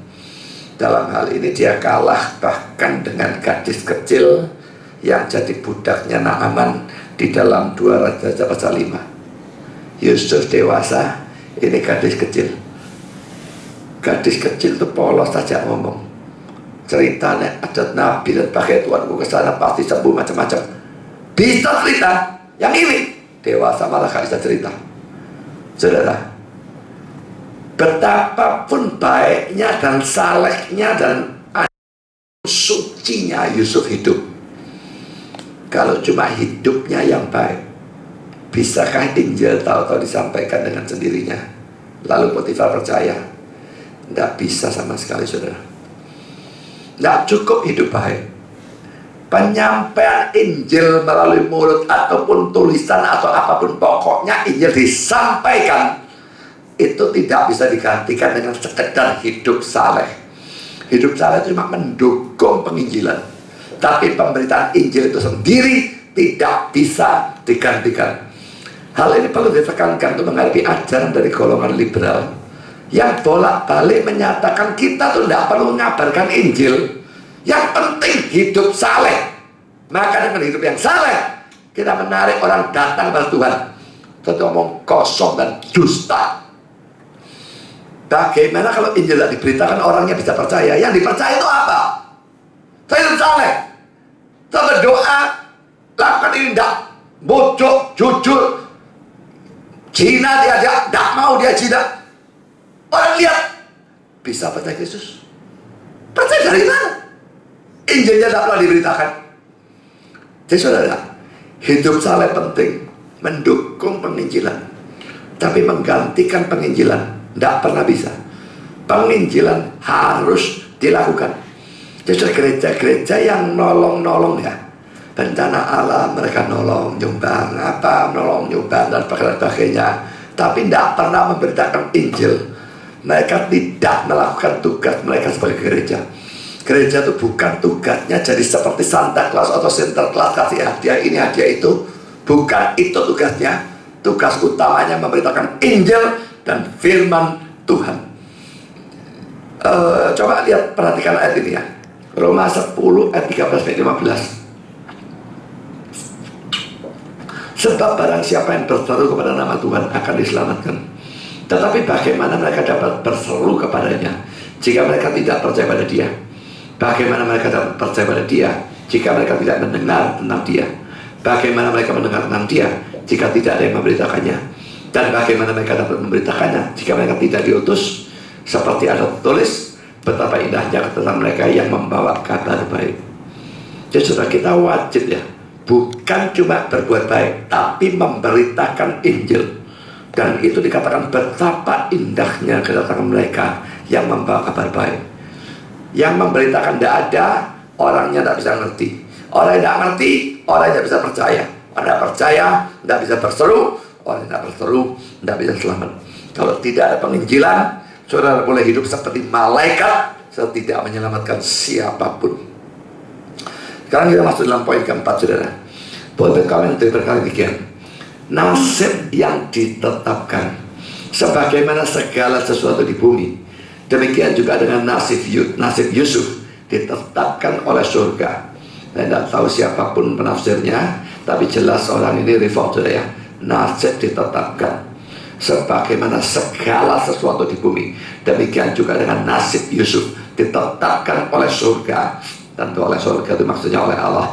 Dalam hal ini dia kalah bahkan dengan gadis kecil yang jadi budaknya Naaman di dalam 2 Raja pasal 5. Yusuf dewasa, ini gadis kecil. Gadis kecil itu polos saja ngomong. Ceritanya ada nabi dan pakai Tuhanku ke sana pasti sembuh macam-macam. Bisa cerita. Yang ini dewasa malah gak bisa cerita. Saudara, betapapun baiknya dan salehnya dan sucinya Yusuf hidup, kalau cuma hidupnya yang baik, bisakah Injil tahu-tahu disampaikan dengan sendirinya? Lalu Potifar percaya? Tidak bisa sama sekali, saudara. Tidak cukup hidup baik. Penyampaian Injil melalui mulut ataupun tulisan atau apapun, pokoknya Injil disampaikan, itu tidak bisa digantikan dengan sekedar hidup saleh. Hidup saleh itu cuma mendukung penginjilan, tapi pemberitaan Injil itu sendiri tidak bisa digantikan. Hal ini perlu ditekankan untuk menghadapi ajaran dari golongan liberal yang bolak-balik menyatakan kita tuh tidak perlu mengabarkan Injil. Yang penting hidup saleh. Maka dengan hidup yang saleh, kita menarik orang datang kepada Tuhan. Tentu omong kosong dan dusta. Bagaimana kalau Injil tidak diberitakan, orangnya bisa percaya? Yang dipercaya itu apa? Saya hidup saleh, saya berdoa, lakukan ini, tidak bocok, jujur, zina dia tidak mau dia zina. Orang lihat, bisa percaya Kristus? Percaya dari mana? Injilnya tidak pernah diberitakan. Jadi saudara, hidup saleh penting, mendukung penginjilan, tapi menggantikan penginjilan tidak pernah bisa. Penginjilan harus dilakukan. Jadi gereja-gereja yang nolong-nolong ya, bencana alam mereka nolong, nyumbang apa, nolong, nyumbang dan sebagainya, tapi tidak pernah memberitakan Injil. Mereka tidak melakukan tugas mereka sebagai gereja. Gereja itu bukan tugasnya jadi seperti Santa Claus atau Sinterklas kasih hadiah ini hadiah itu. Bukan itu tugasnya. Tugas utamanya memberitakan Injil dan firman Tuhan. Coba lihat, perhatikan ayat ini ya. Roma 10 ayat 13-15. Sebab barang siapa yang berseru kepada nama Tuhan akan diselamatkan. Tetapi bagaimana mereka dapat berseru kepadanya jika mereka tidak percaya pada dia? Bagaimana mereka dapat percaya pada dia jika mereka tidak mendengar tentang dia? Bagaimana mereka mendengar tentang dia jika tidak ada yang memberitakannya? Dan bagaimana mereka dapat memberitakannya jika mereka tidak diutus? Seperti ada tulis, betapa indahnya tentang mereka yang membawa kabar baik. Jadi saudara, kita wajib ya, bukan cuma berbuat baik, tapi memberitakan Injil. Dan itu dikatakan betapa indahnya kedatangan mereka yang membawa kabar baik. Yang memberitakan tidak ada, orangnya tidak bisa ngerti. Orang yang tidak ngerti, orang yang tidak bisa percaya. Orang yang percaya, tidak bisa berseru. Orang yang tidak berseru, tidak bisa selamat. Kalau tidak ada penginjilan, saudara boleh hidup seperti malaikat, tidak menyelamatkan siapapun. Sekarang kita masuk dalam poin keempat, saudara. Poin komentar berkali demikian. Nasib yang ditetapkan, sebagaimana segala sesuatu di bumi, demikian juga dengan nasib Yusuf ditetapkan oleh surga. Saya tidak tahu siapapun penafsirnya, tapi jelas orang ini reform, saudara ya. Nasib ditetapkan, sebagaimana segala sesuatu di bumi, demikian juga dengan nasib Yusuf ditetapkan oleh surga. Tentu oleh surga itu maksudnya oleh Allah.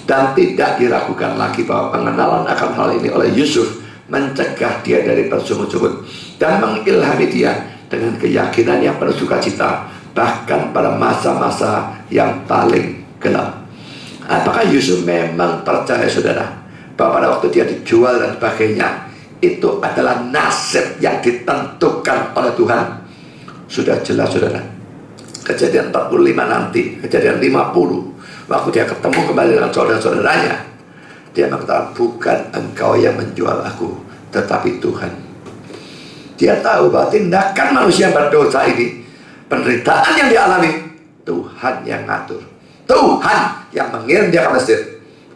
Dan tidak diragukan lagi bahwa pengenalan akan hal ini oleh Yusuf mencegah dia dari bersungut-sungut dan mengilhami dia dengan keyakinan yang penuh sukacita, bahkan pada masa-masa yang paling gelap. Apakah Yusuf memang percaya, saudara, bahwa pada waktu dia dijual dan sebagainya itu adalah nasib yang ditentukan oleh Tuhan? Sudah jelas, saudara. Kejadian 45 nanti, kejadian 50, waktu dia ketemu kembali dengan saudara-saudaranya, dia mengatakan, bukan engkau yang menjual aku, tetapi Tuhan. Dia tahu bahwa tindakan manusia berdosa ini, penderitaan yang dialami, Tuhan yang ngatur. Tuhan yang mengirim dia ke Mesir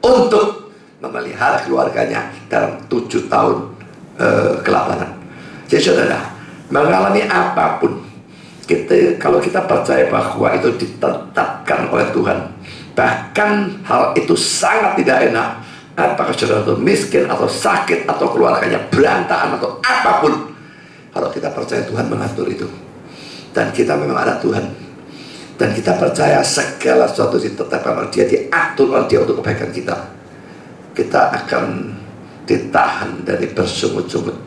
untuk memelihara keluarganya dalam 7 tahun kelaparan. Jadi saudara, mengalami apapun, kalau kita percaya bahwa itu ditetapkan oleh Tuhan, bahkan hal itu sangat tidak enak, apakah saudara itu miskin atau sakit atau keluarganya berantakan atau apapun, kalau kita percaya Tuhan mengatur itu, dan kita memang ada Tuhan, dan kita percaya segala sesuatu ditetapkan oleh Dia, diatur oleh Dia untuk kebaikan kita, kita akan ditahan dari bersungut-sungut.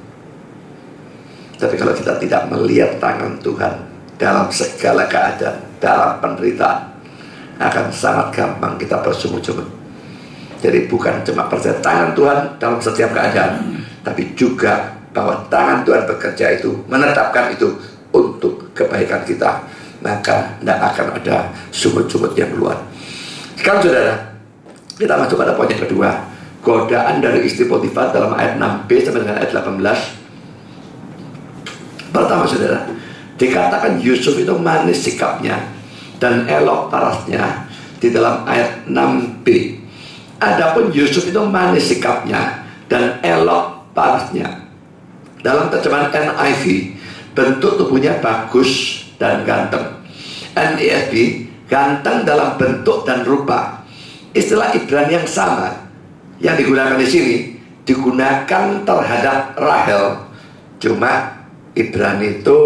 Tapi kalau kita tidak melihat tangan Tuhan dalam segala keadaan, dalam penderitaan, akan sangat gampang kita bersungut-sungut. Jadi bukan cuma percaya tangan Tuhan dalam setiap keadaan, tapi juga bahwa tangan Tuhan bekerja itu, menetapkan itu untuk kebaikan kita, maka tidak akan ada sungut-sungut yang keluar. Sekarang saudara, kita masuk pada poin yang kedua, godaan dari istri Potifar dalam ayat 6b sampai dengan ayat 18. Pertama saudara, dikatakan Yusuf itu manis sikapnya dan elok parasnya di dalam ayat 6b. Adapun Yusuf itu manis sikapnya dan elok parasnya dalam terjemahan NIV bentuk tubuhnya bagus dan ganteng. NESB, ganteng dalam bentuk dan rupa. Istilah Ibrani yang sama yang digunakan di sini digunakan terhadap Rahel. Cuma Ibrani itu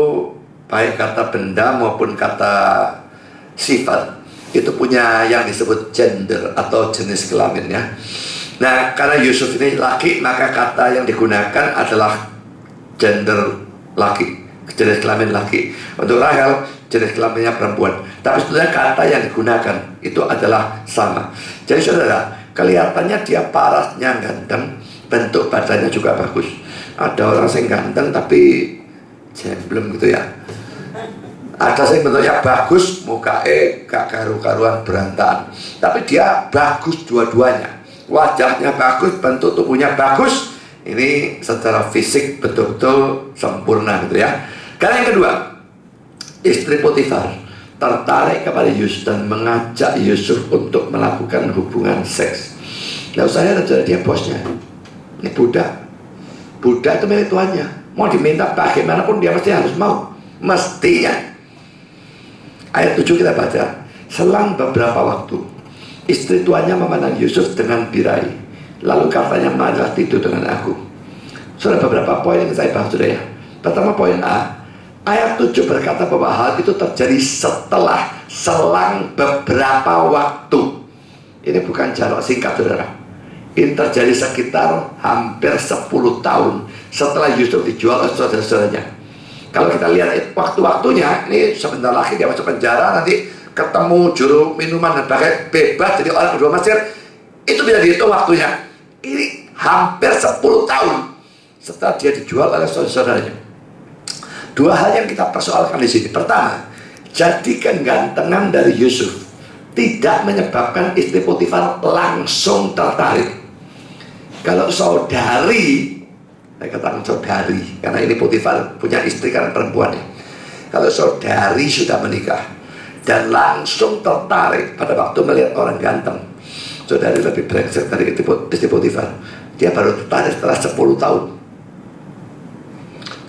baik kata benda maupun kata sifat itu punya yang disebut gender atau jenis kelaminnya. Nah, karena Yusuf ini laki, maka kata yang digunakan adalah gender laki, jenis kelamin laki. Untuk Rahel, jenis kelaminnya perempuan. Tapi sebenarnya kata yang digunakan itu adalah sama. Jadi saudara, kelihatannya dia parasnya ganteng, bentuk badannya juga bagus. Ada orang yang ganteng tapi jemblem gitu ya. Ada yang bentuknya bagus, mukanya gak karu-karuan berantakan, tapi dia bagus dua-duanya. Wajahnya bagus, bentuk tubuhnya bagus. Ini secara fisik betul-betul sempurna gitu ya. Karena yang kedua, istri Potifar tertarik kepada Yusuf dan mengajak Yusuf untuk melakukan hubungan seks. Lalu saya adalah dia bosnya. Ini budak. Budak itu milik tuannya. Mau diminta bagaimanapun dia mesti harus mau. Mestinya. Ayat 7 kita baca. Selang beberapa waktu, istri tuannya memandang Yusuf dengan birahi. Lalu katanya, marilah tidur dengan aku. Sudah beberapa poin yang saya bahas sudah ya. Pertama poin A. Ayat 7 berkata bahwa hal itu terjadi setelah selang beberapa waktu. Ini bukan jarak singkat saudara. Ini terjadi sekitar hampir 10 tahun setelah Yusuf dijual oleh saudara-saudaranya. Kalau kita lihat waktu-waktunya, ini sebentar lagi dia masuk penjara, nanti ketemu juru minuman dan pakai bebas jadi orang kedua Mesir. Itu bisa dihitung waktunya. Ini hampir 10 tahun setelah dia dijual oleh saudara-saudaranya. Dua hal yang kita persoalkan di sini. Pertama, jadi kegantengan dari Yusuf tidak menyebabkan istri Potifar langsung tertarik. Kalau saudari, saya katakan saudari, karena ini Potifar punya istri karena perempuan ya. Kalau saudari sudah menikah dan langsung tertarik pada waktu melihat orang ganteng, saudari lebih brengsek dari istri Potifar. Dia baru tertarik setelah 10 tahun.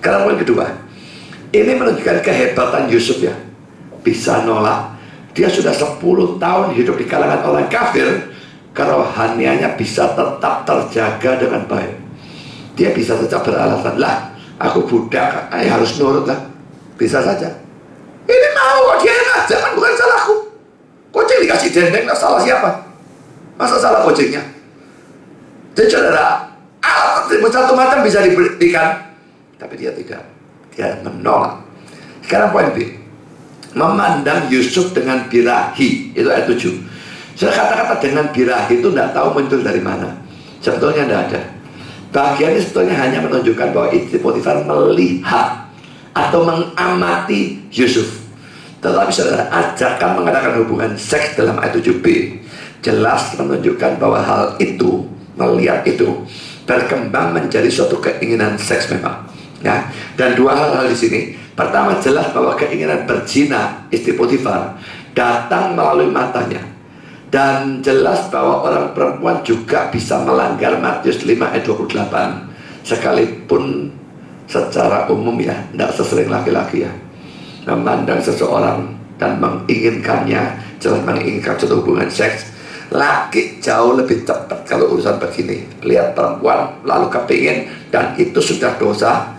Karena poin kedua, ini menunjukkan kehebatan Yusuf ya. Bisa nolak. Dia sudah 10 tahun hidup di kalangan orang kafir, kerohaniannya bisa tetap terjaga dengan baik. Dia bisa saja beralasan, lah aku budak, harus nurut lah. Bisa saja. Ini mau kok dia yang ngajak, kan bukan salahku. Kucing dikasih dendeng, nah salah siapa? Masa salah kucingnya? Jadi saudara, satu macam bisa diberikan, tapi dia tidak. Dia menolak. Sekarang poin B, memandang Yusuf dengan birahi, itu ayat 7. Saya kata-kata dengan birahi itu tidak tahu muncul dari mana. Sebetulnya tidak ada. Bagian ini sebetulnya hanya menunjukkan bahwa istri Potifar melihat atau mengamati Yusuf. Tetapi saudara, ajakan mengadakan hubungan seks dalam ayat 7b jelas menunjukkan bahwa hal itu, melihat itu, berkembang menjadi suatu keinginan seks memang. Ya. Dan dua hal di sini. Pertama, jelas bahwa keinginan berzina istri Potifar datang melalui matanya. Dan jelas bahwa orang perempuan juga bisa melanggar Matius 5 ayat 28. Sekalipun secara umum ya, tidak sesering laki-laki ya, memandang seseorang dan menginginkannya, jelas menginginkan suatu hubungan seks. Laki jauh lebih cepat kalau urusan begini. Lihat perempuan lalu kepingin, dan itu sudah dosa.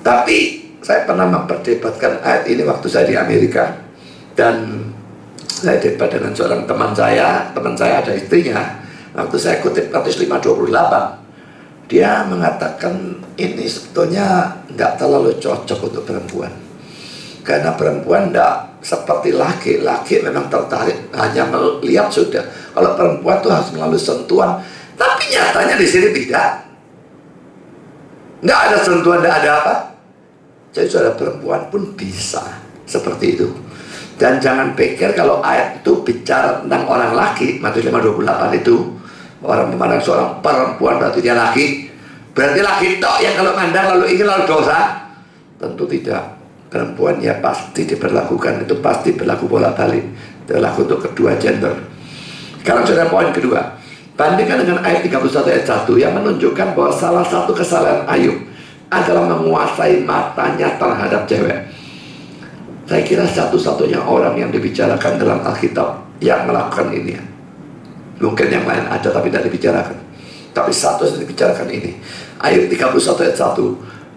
Tapi saya pernah memperdebatkan ayat ini waktu saya di Amerika. Dan saya debat dengan seorang teman saya ada istrinya. Waktu saya kutip Matius 5:28, dia mengatakan ini sebetulnya tidak terlalu cocok untuk perempuan. Karena perempuan tidak seperti laki. Laki memang tertarik hanya melihat sudah. Kalau perempuan itu harus melalui sentuhan. Tapi nyatanya di sini tidak. Nggak ada sentuhan, nggak ada apa. Jadi saudara, perempuan pun bisa seperti itu. Dan jangan pikir kalau ayat itu bicara tentang orang laki, Matius 5:28 itu, orang memandang seorang perempuan berarti dia laki. Berarti laki tok yang kalau mandang lalu ingin lalu dosa. Tentu tidak. Perempuan ya pasti diperlakukan, itu pasti berlaku bolak-balik. Berlaku untuk kedua gender. Sekarang sudah poin kedua. Bandingkan dengan ayat 31 ayat 1 yang menunjukkan bahwa salah satu kesalahan Ayub adalah menguasai matanya terhadap cewek. Saya kira satu-satunya orang yang dibicarakan dalam Alkitab yang melakukan ini. Mungkin yang lain ada tapi tidak dibicarakan. Tapi satu yang dibicarakan ini. Ayub 31 ayat 1.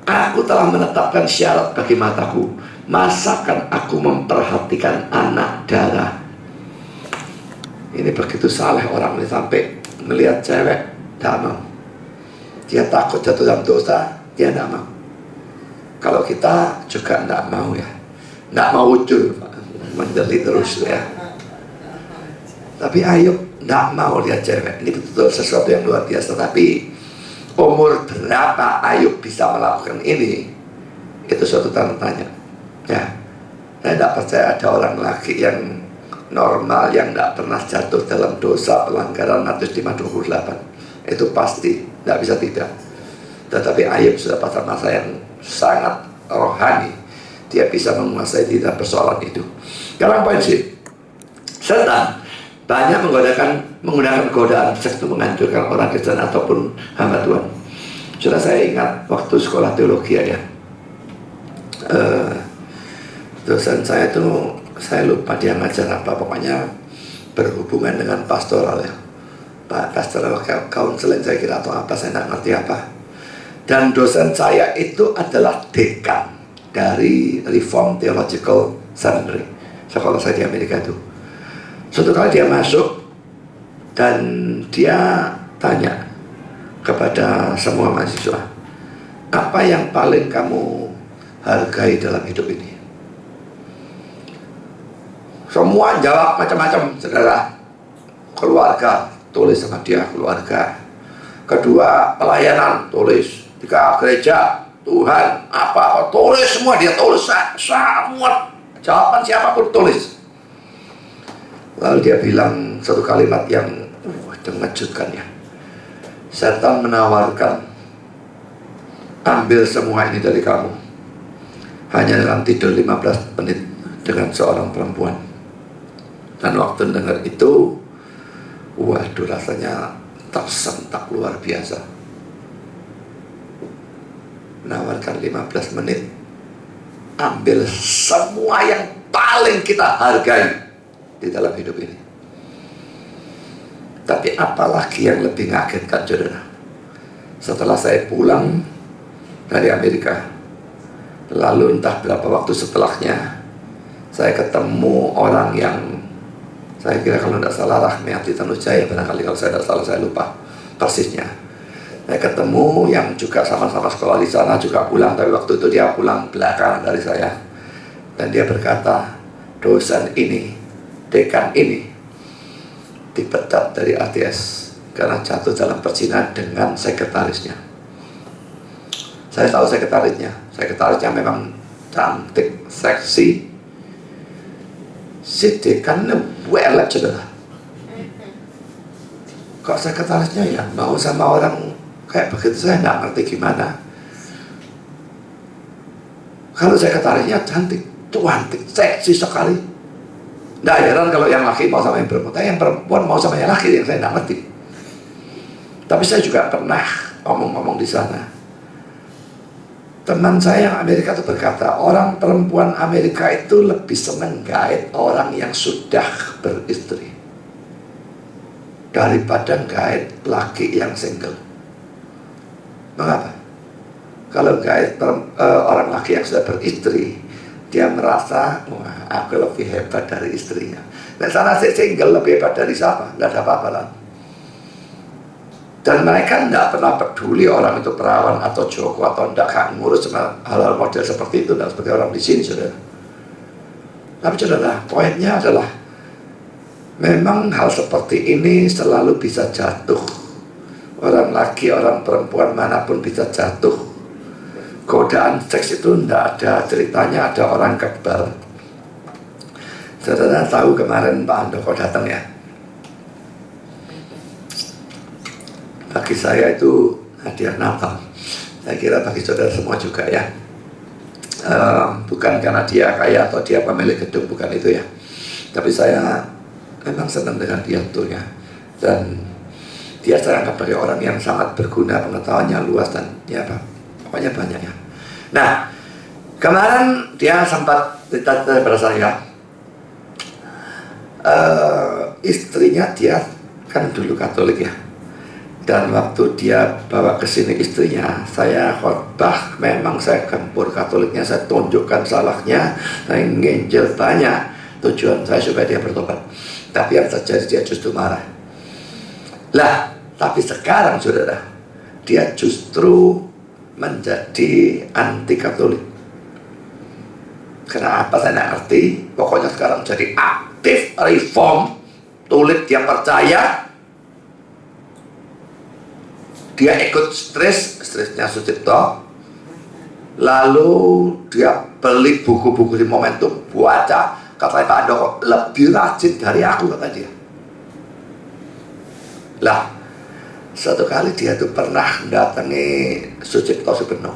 Aku telah menetapkan syarat bagi mataku. Masakan aku memperhatikan anak darah. Ini begitu saleh orang ini sampai melihat cewek, tidak mau. Dia takut jatuh dalam dosa, dia tidak mau. Kalau kita juga tidak mau ya. Tidak mau ucul, menjeli terus ya. Tapi Ayub tidak mau lihat cewek. Ini betul sesuatu yang luar biasa. Tapi umur berapa Ayub bisa melakukan ini? Itu suatu tanda tanya. Ya, saya tidak percaya ada orang laki yang normal yang tidak pernah jatuh dalam dosa pelanggaran Matius 5:28. Itu pasti tidak bisa tidak. Tetapi Ayub sudah pada masa yang sangat rohani. Dia bisa menguasai tidak persoalan itu. Sekarang poin sih, setan banyak menggunakan godaan seks untuk menghancurkan orang Kristen ataupun hamba Tuhan. Sudah saya ingat waktu sekolah teologi ya. Dosen saya itu, saya lupa dia ngajar apa, pokoknya berhubungan dengan pastoral ya. Pastoral counseling saya kira atau apa, saya tidak ngerti apa. Dan dosen saya itu adalah dekan dari Reformed Theological Seminary, sekolah saya di Amerika itu. Suatu kali dia masuk dan dia tanya kepada semua mahasiswa, apa yang paling kamu hargai dalam hidup ini? Semua jawab macam-macam, saudara. Keluarga, tulis sama dia keluarga. Kedua, pelayanan, tulis. Tiga, gereja, Tuhan, apa, tulis semua, dia tulis semua. Jawaban siapapun tulis. Lalu dia bilang satu kalimat yang mengejutkan ya. Setan menawarkan, ambil semua ini dari kamu. Hanya dalam tidur 15 menit dengan seorang perempuan. Dan waktu dengar itu, waduh rasanya tersentak luar biasa. Menawarkan 15 menit, ambil semua yang paling kita hargai di dalam hidup ini. Tapi apalagi yang lebih mengagetkan, saudara? Setelah saya pulang dari Amerika, lalu entah berapa waktu setelahnya, saya ketemu orang yang saya kira kalau tidak salah Rahmiati Tanujaya, barangkali kalau saya tidak salah, saya lupa persisnya. Saya ketemu yang juga sama-sama sekolah di sana, juga pulang, tapi waktu itu dia pulang belakangan dari saya. Dan dia berkata, dosen ini, dekan ini, dipecat dari ATS karena jatuh dalam perzinahan dengan sekretarisnya. Saya tahu sekretarisnya memang cantik, seksi. Si dekannya welek, saudara. Kok sekretarisnya ya mau sama orang kayak begitu, saya nggak ngerti gimana. Kalau sekretarisnya cantik, seksi sekali, nggak heran kalau yang laki mau sama yang perempuan. Tapi yang perempuan mau sama yang laki, yang saya nggak ngerti. Tapi saya juga pernah ngomong-ngomong di sana. Teman saya yang Amerika itu berkata, orang perempuan Amerika itu lebih senang gait orang yang sudah beristri daripada gait laki yang single. Mengapa? Kalau gait orang laki yang sudah beristri, dia merasa, wah, aku lebih hebat dari istrinya. Nah, sana si single lebih hebat dari siapa? Tidak ada apa-apa lah. Dan mereka tidak pernah peduli orang itu perawan atau joko atau tidak, kan ngurus sama hal-hal model seperti itu, dan seperti orang di sini, saudara. Tapi saudara, poinnya adalah memang hal seperti ini selalu bisa jatuh. Orang laki, orang perempuan manapun bisa jatuh. Godaan seks itu tidak ada ceritanya, ada orang kebal. Saudara tahu kemarin Pak Andoko datang ya. Bagi saya itu hadiah Natal. Saya kira bagi saudara semua juga ya. Bukan karena dia kaya atau dia pemilik gedung, bukan itu ya. Tapi saya memang senang dengan dia tuh ya. Dan dia saya anggap sebagai orang yang sangat berguna, pengetahuannya luas dan ya Pak, pokoknya banyak ya. Nah, kemarin dia sempat cerita pada saya, istrinya dia kan dulu Katolik ya, dan waktu dia bawa ke sini istrinya, saya khotbah, memang saya gempur Katoliknya, saya tunjukkan salahnya, saya nginjil banyak, tujuan saya supaya dia bertobat. Tapi yang terjadi dia justru marah. Lah, tapi sekarang saudara, dia justru menjadi anti Katolik. Kenapa saya tidak ngerti? Pokoknya sekarang jadi aktif reform. Tulis dia percaya. Dia ikut stresnya Sucipto. Lalu dia beli buku-buku di Momentum, baca. Katanya Pak Andoko lebih rajin dari aku, kata dia. Lah, suatu kali dia tuh pernah datangi Sucipto Subeno.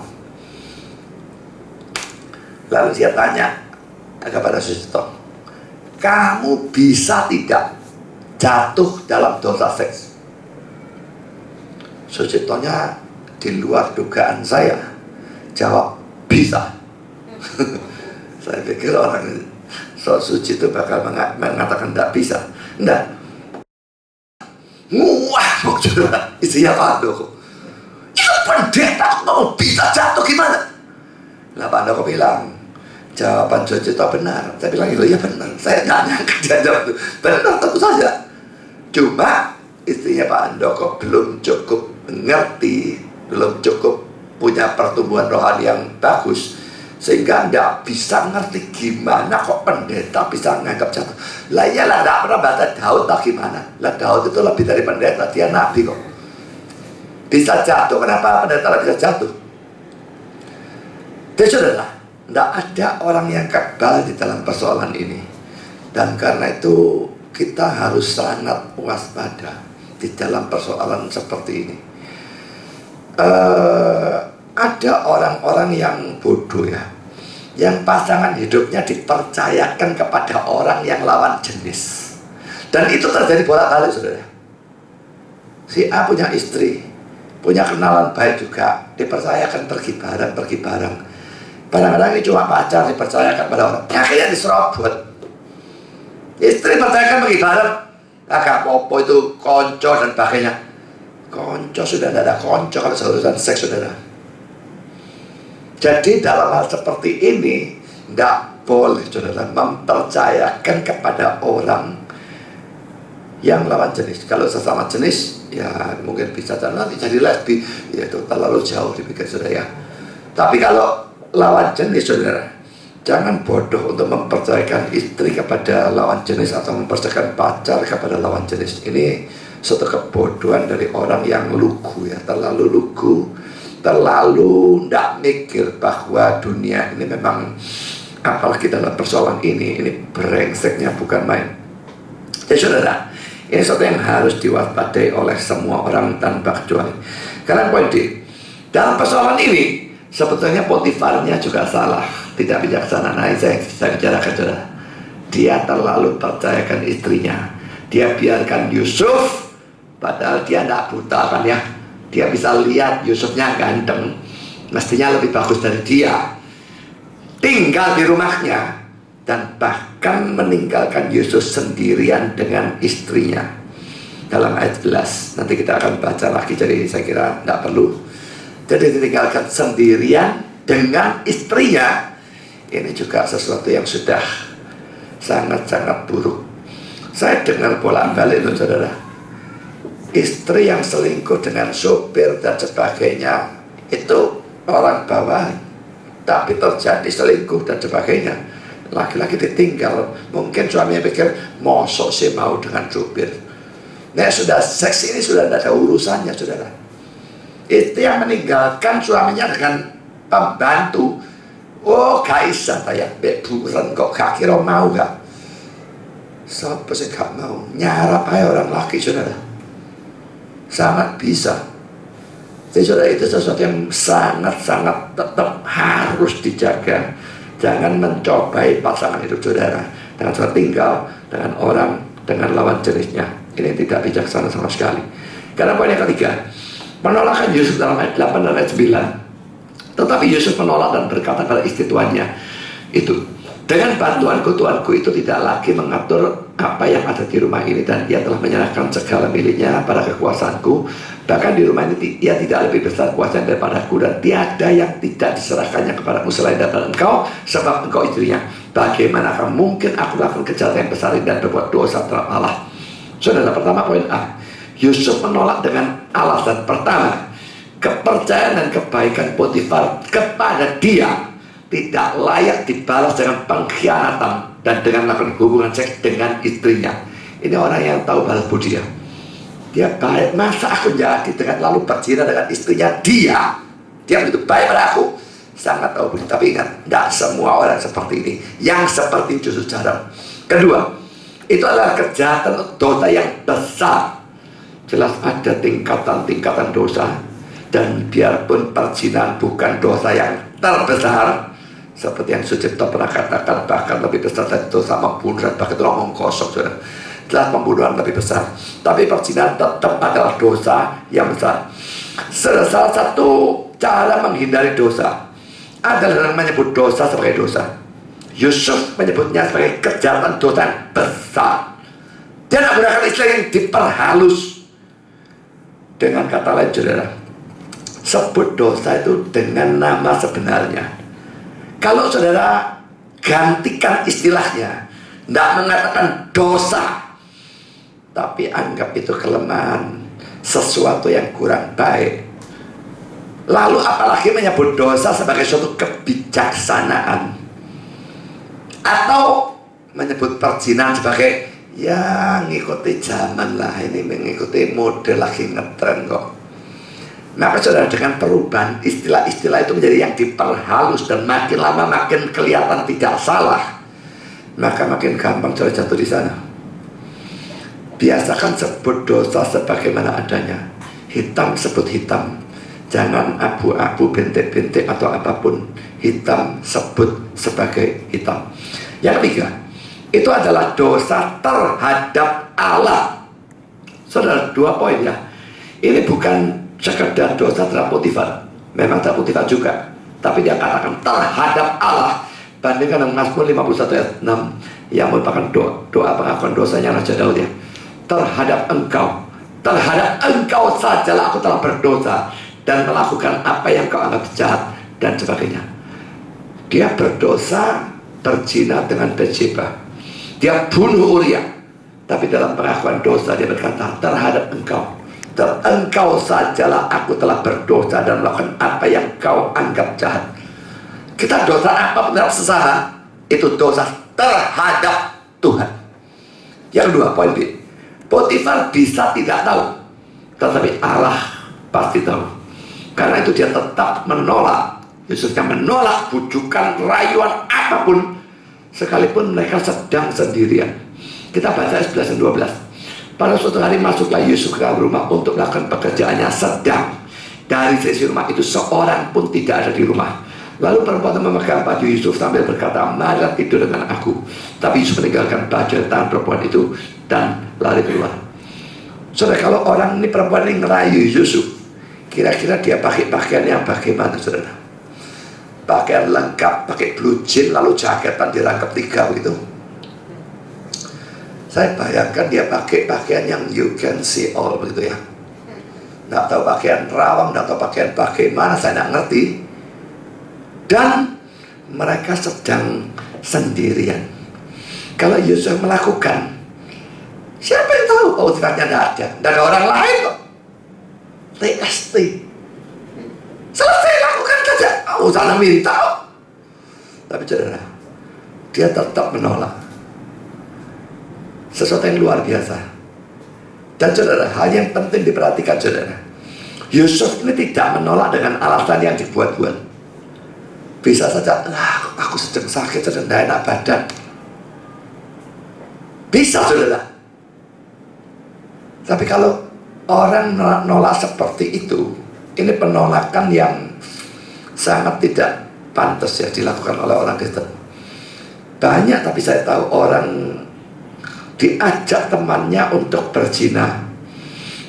Lalu dia tanya kepada Sucipto, kamu bisa tidak jatuh dalam dosa seks? Suciptonya di luar dugaan saya jawab, bisa. Saya pikir orang so suci itu bakal mengatakan tidak bisa. Enggak. Wah, isinya Pak Andoko, itu pendeta mau bisa jatuh gimana? Lah Pak Andoko bilang, jawaban Sucipto benar. Saya bilang, iya benar. Saya nggak nyangka dia jawab itu. Benar, tentu saja. Cuma istrinya Pak Andoko belum cukup mengerti, belum cukup punya pertumbuhan rohani yang bagus, sehingga nggak bisa ngerti gimana kok pendeta bisa menganggap jatuh. Lah iyalah, nggak pernah baca Daud tak gimana. Lah Daud itu lebih dari pendeta, dia nabi kok. Bisa jatuh, kenapa pendeta bisa jatuh? Dia saudara, nggak ada orang yang kebal di dalam persoalan ini. Dan karena itu kita harus sangat waspada di dalam persoalan seperti ini. Ada orang-orang yang bodoh ya, yang pasangan hidupnya dipercayakan kepada orang yang lawan jenis. Dan itu terjadi bolak-balik saudara. Si A punya istri, punya kenalan baik juga, dipercayakan pergi bareng. Kadang-kadang ini cuma pacar dipercayakan pada orang, akhirnya diserobot. Istri percayakan pergi bareng, agak popo itu konco dan sebagainya. Konco sudah tidak ada konco kalau urusan seks saudara. Jadi dalam hal seperti ini tidak boleh saudara mempercayakan kepada orang yang lawan jenis. Kalau sesama jenis ya mungkin bisa nanti jadi lesbi, ya itu terlalu jauh dipikir saudara ya. Tapi kalau lawan jenis saudara, jangan bodoh untuk mempercayakan istri kepada lawan jenis atau mempercayakan pacar kepada lawan jenis. Ini suatu kebodohan dari orang yang lugu ya, terlalu lugu, terlalu tidak mikir bahwa dunia ini memang, apalagi dalam persoalan ini brengseknya bukan main. Jadi saudara, ini sesuatu yang harus diwaspadai oleh semua orang tanpa kecuali. Karena poin D, dalam persoalan ini sebetulnya Potifarnya juga salah, tidak bijaksana. Nah, saya bicarakan saudara, dia terlalu percayakan istrinya. Dia biarkan Yusuf, padahal dia tidak buta kan ya. Dia bisa lihat Yusufnya ganteng, mestinya lebih bagus dari dia. Tinggal di rumahnya dan bahkan meninggalkan Yusuf sendirian dengan istrinya. Dalam ayat 11, nanti kita akan baca lagi, jadi saya kira tidak perlu. Jadi ditinggalkan sendirian dengan istrinya. Ini juga sesuatu yang sudah sangat-sangat buruk. Saya dengar bolak-balik loh saudara, istri yang selingkuh dengan sopir dan sebagainya itu orang bawahan, tapi terjadi selingkuh dan sebagainya, laki-laki ditinggal. Mungkin suaminya pikir mosok sih mau dengan sopir. Nah sudah seks ini sudah tidak ada urusannya saudara. Itu yang meninggalkan suaminya dengan pembantu. Oh kaisa saya beburan kok gak kira mau gak. Siapa sih gak mau? Nyarap aja orang laki saudara. Sangat bisa. Jadi saudara, itu sesuatu yang sangat-sangat tetap harus dijaga. Jangan mencobai pasangan hidup saudara dengan cara tinggal dengan orang dengan lawan jenisnya. Ini tidak bijaksana sama sekali. Karena poin yang ketiga, penolakan Yusuf dalam ayat 8 dan ayat 9 Tetapi Yusuf menolak dan berkata pada istri tuannya itu, dengan bantuanku tuanku itu tidak lagi mengatur apa yang ada di rumah ini, dan ia telah menyerahkan segala miliknya pada kekuasaanku. Bahkan di rumah ini ia tidak lebih besar kuasa daripadaku, dan tiada yang tidak diserahkannya kepadaku selain daripada engkau, sebab engkau istrinya. Bagaimanakah mungkin aku melakukan kejahatan yang besar ini dan berbuat dosa terhadap Allah? Saudara, pertama poin A, Yusuf menolak dengan alasan pertama, kepercayaan dan kebaikan Potifar kepada dia tidak layak dibalas dengan pengkhianatan dan dengan melakukan hubungan seks dengan istrinya. Ini orang yang tahu balas budi ya. Dia baik, masa aku jadi dengan lalu berzina dengan istrinya dia begitu baik pada aku, sangat tahu budi. Tapi ingat, tidak semua orang seperti ini. Yang seperti justru jarang. Kedua, itu adalah kejahatan, dosa yang besar. Jelas ada tingkatan-tingkatan dosa, dan biarpun perzinahan bukan dosa yang terbesar, seperti yang Sucipto pernah katakan, bahkan lebih besar dari dosa membunuh, dan bahkan itu ngomong kosong, saudara. Jelas pembunuhan lebih besar, tapi perzinahan tetap adalah dosa yang besar. Salah satu cara menghindari dosa adalah menyebut dosa sebagai dosa. Yusuf menyebutnya sebagai kejahatan, dosa yang besar. Dia tidak menggunakan istilah yang diperhalus. Dengan kata lain, saudara, sebut dosa itu dengan nama sebenarnya. Kalau saudara gantikan istilahnya, tidak mengatakan dosa, tapi anggap itu kelemahan, sesuatu yang kurang baik, lalu apalagi menyebut dosa sebagai suatu kebijaksanaan, atau menyebut perzinahan sebagai ya ngikuti zaman lah, ini mengikuti mode lagi ngetren kok. Maka saudara, dengan perubahan istilah-istilah itu menjadi yang diperhalus, dan makin lama makin kelihatan tidak salah, maka makin gampang saudara jatuh di sana. Biasakan sebut dosa sebagaimana adanya. Hitam sebut hitam, jangan abu-abu, bintik-bintik atau apapun. Hitam sebut sebagai hitam. Yang ketiga, itu adalah dosa terhadap Allah. Saudara, 2 poin ya. Ini bukan sekedar dosa terhadap Potifar, memang terhadap Potifar juga, tapi dia katakan terhadap Allah. Bandingkan dengan Mazmur 51 ayat 6 yang merupakan doa pengakuan dosanya Raja Daud ya. Terhadap engkau sajalah aku telah berdosa dan melakukan apa yang kau anggap jahat dan sebagainya. Dia berdosa, berzina dengan Bathsheba, dia bunuh Uria, tapi dalam pengakuan dosa dia berkata terhadap engkau sajalah aku telah berdosa dan melakukan apa yang kau anggap jahat. Kita dosa apa terhadap sesama, itu dosa terhadap Tuhan. Yang 2 poin B, Potifar bisa tidak tahu, tetapi Allah pasti tahu. Karena itu dia tetap menolak, Yusufnya menolak bujukan, rayuan apapun, sekalipun mereka sedang sendirian. Kita baca 11 dan 12. Pada suatu hari masuklah Yusuf ke dalam rumah untuk melakukan pekerjaannya sedang. Dari sisi rumah itu seorang pun tidak ada di rumah. Lalu perempuan memegang baju Yusuf sambil berkata, marilah tidur dengan aku. Tapi Yusuf meninggalkan baju di tangan perempuan itu dan lari keluar. Saudara, kalau orang ini, perempuan ini ngerayu Yusuf, kira-kira dia pakai pakaian yang bagaimana, saudara? Pakaian lengkap, pakai blue jean, lalu jaketan dirangkap 3 begitu. Saya bayangkan dia pakai pakaian yang you can see all begitu ya. Nggak tahu pakaian rawang, nggak tahu pakaian bagaimana, saya nggak ngerti. Dan mereka sedang sendirian. Kalau Yusuf melakukan, siapa yang tahu? Oh, sifatnya nggak ada. Nggak ada orang lain kok. TST. Selesai, lakukan saja. Oh, sana minta kok. Tapi saudara, dia tetap menolak. Sesuatu yang luar biasa. Dan saudara, hal yang penting diperhatikan saudara, Yusuf ini tidak menolak dengan alasan yang dibuat-buat. Bisa saja, aku sedang sakit, sedang tidak enak badan. Bisa saudara. Tapi kalau orang menolak seperti itu, ini penolakan yang sangat tidak pantas ya dilakukan oleh orang Kristen. Banyak, tapi saya tahu orang diajak temannya untuk berzina,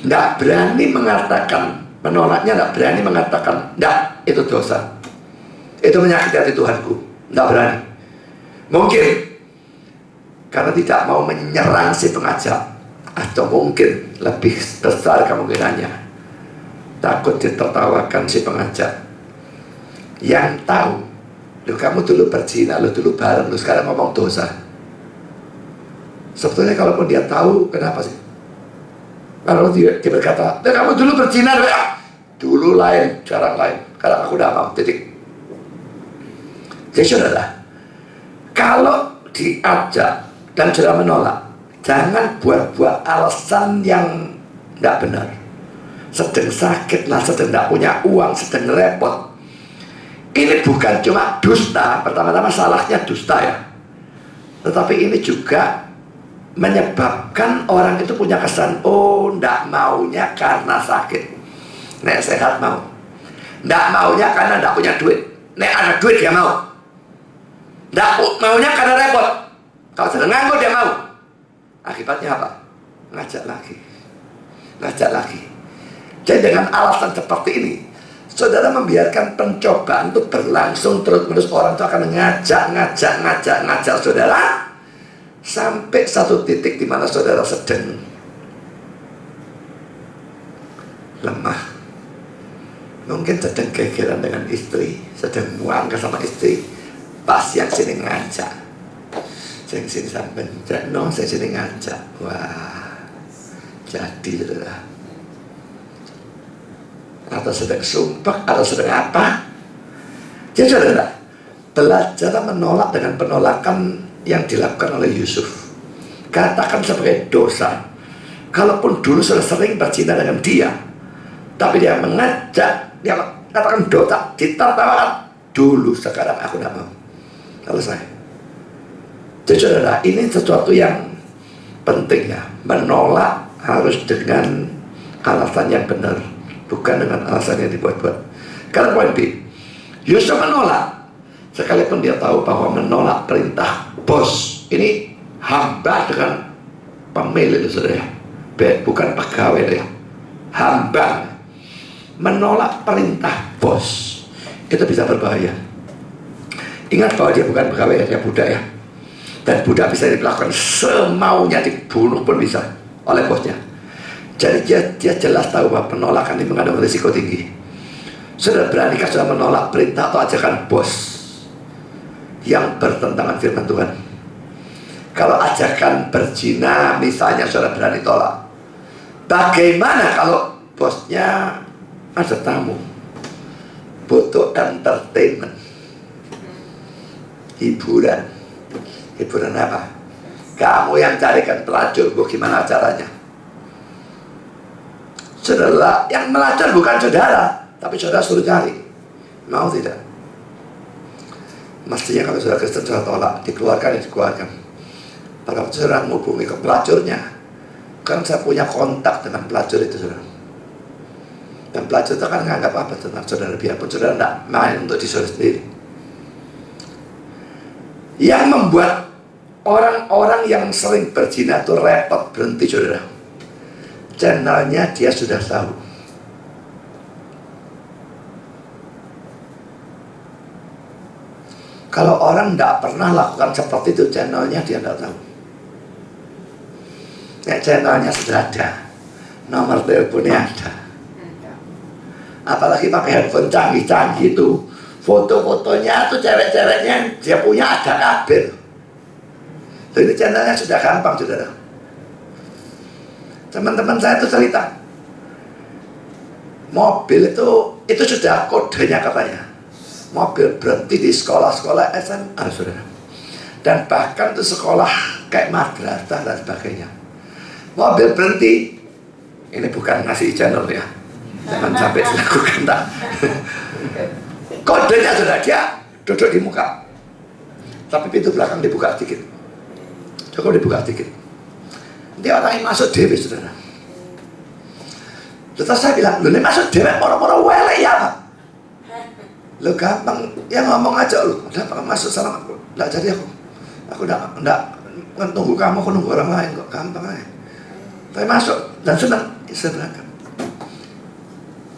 nggak berani mengatakan, menolaknya nggak berani mengatakan, nggak, itu dosa. itu menyakiti hati Tuhanku. Tidak berani. Mungkin karena tidak mau menyerang si pengajak, atau mungkin lebih besar kemungkinannya takut ditertawakan si pengajak yang tahu, lu kamu dulu berzina, lu dulu bareng, lu sekarang ngomong dosa. Sebetulnya kalaupun dia tahu, kenapa sih? Kalau dia berkata, kamu dulu berzina, ya? Dulu lain, sekarang lain, sekarang aku udah mau, titik. Jadi saudara, kalau diajak dan sudah menolak, jangan buat-buat alasan yang tidak benar. Sedang sakit lah, sedang tidak punya uang, sedang repot. Ini bukan cuma dusta, pertama-tama salahnya dusta ya, tetapi ini juga menyebabkan orang itu punya kesan, oh tidak maunya karena sakit, nek sehat mau. Tidak maunya karena tidak punya duit, nek ada duit dia mau. Tidak maunya karena repot, kalau sedang nganggur dia mau. Akibatnya apa? Ngajak lagi, ngajak lagi. Jadi dengan alasan seperti ini, saudara membiarkan pencobaan itu berlangsung terus-menerus. Orang itu akan ngajak saudara, sampai satu titik di mana saudara sedang lemah, mungkin sedang kegeran dengan istri, sedang muangga sama istri, pas yang sini ngajak, yang sini sampai no, saya sini ngajak, wah, jadi saudara. Atau sedang sumpah, atau sedang apa. Jadi saudara, belajar menolak dengan penolakan yang dilakukan oleh Yusuf. Katakan sebagai dosa. Kalaupun dulu sudah sering berzina dengan dia, tapi dia mengajak, dia katakan dosa, ditertawakan. Dulu, sekarang aku tidak mau. Selesai. Jadi saudara, ini sesuatu yang penting ya. Menolak harus dengan alasan yang benar, bukan dengan alasan yang dibuat-buat. Karena poin B, Yusuf menolak, sekalipun dia tahu bahwa menolak perintah bos ini hamba dengan pemilik, saudara, bukan pegawai ya, hamba. Menolak perintah bos itu bisa berbahaya. Ingat bahwa dia bukan pegawai, dia budak ya, dan budak bisa dilakukan semaunya, dibunuh pun bisa oleh bosnya. Jadi dia jelas tahu bahwa penolakan ini mengandung risiko tinggi. Sudah beranikah sudah menolak perintah atau ajakan bos yang bertentangan firman Tuhan? Kalau ajakan berzina misalnya sudah berani tolak, bagaimana kalau bosnya ada tamu, butuh entertainment, hiburan apa? Kamu yang carikan pelacur, gimana caranya? Saudara, yang melacur bukan saudara, tapi saudara suruh cari. Mau tidak? Mestinya kalau saudara Kristen sudah tolak, dikeluarkan, dikeluarkan. Pada waktu saudara menghubungi ke pelacurnya, kan saya punya kontak dengan pelacur itu, saudara. Dan pelacur itu kan menganggap apa tentang saudara, biarpun saudara tidak main untuk disuruh sendiri. Yang membuat orang-orang yang sering berzina itu repot berhenti, saudara. Channelnya dia sudah tahu. Kalau orang tidak pernah lakukan seperti itu, channelnya dia tidak tahu. Ya, channelnya sudah ada, nomor teleponnya ada. Apalagi pakai handphone canggih-canggih itu, foto-fotonya tuh cewek-ceweknya dia punya ada kabel. Jadi channelnya sudah gampang, saudara. Teman-teman saya itu cerita, mobil itu sudah kodenya katanya. Mobil berhenti di sekolah-sekolah SMA, saudara. Dan bahkan itu sekolah kayak madrasah dan sebagainya. Mobil berhenti, ini bukan ngasih channel ya, jangan sampai dilakukan tak. Kodenya sudah, dia duduk di muka, tapi pintu belakang dibuka sedikit, cukup dibuka sedikit. Dia orang yang masuk dewe, saudara. Terus saya bilang, lu ini masuk dewe moro-moro wele ya Pak? Lu gampang, ya ngomong aja lu. Udah Pak, masuk sama aku. Nggak jadi aku. Aku nggak nunggu kamu, aku nunggu orang lain kok. Gampang aja. Saya masuk dan senang, saya berangkat.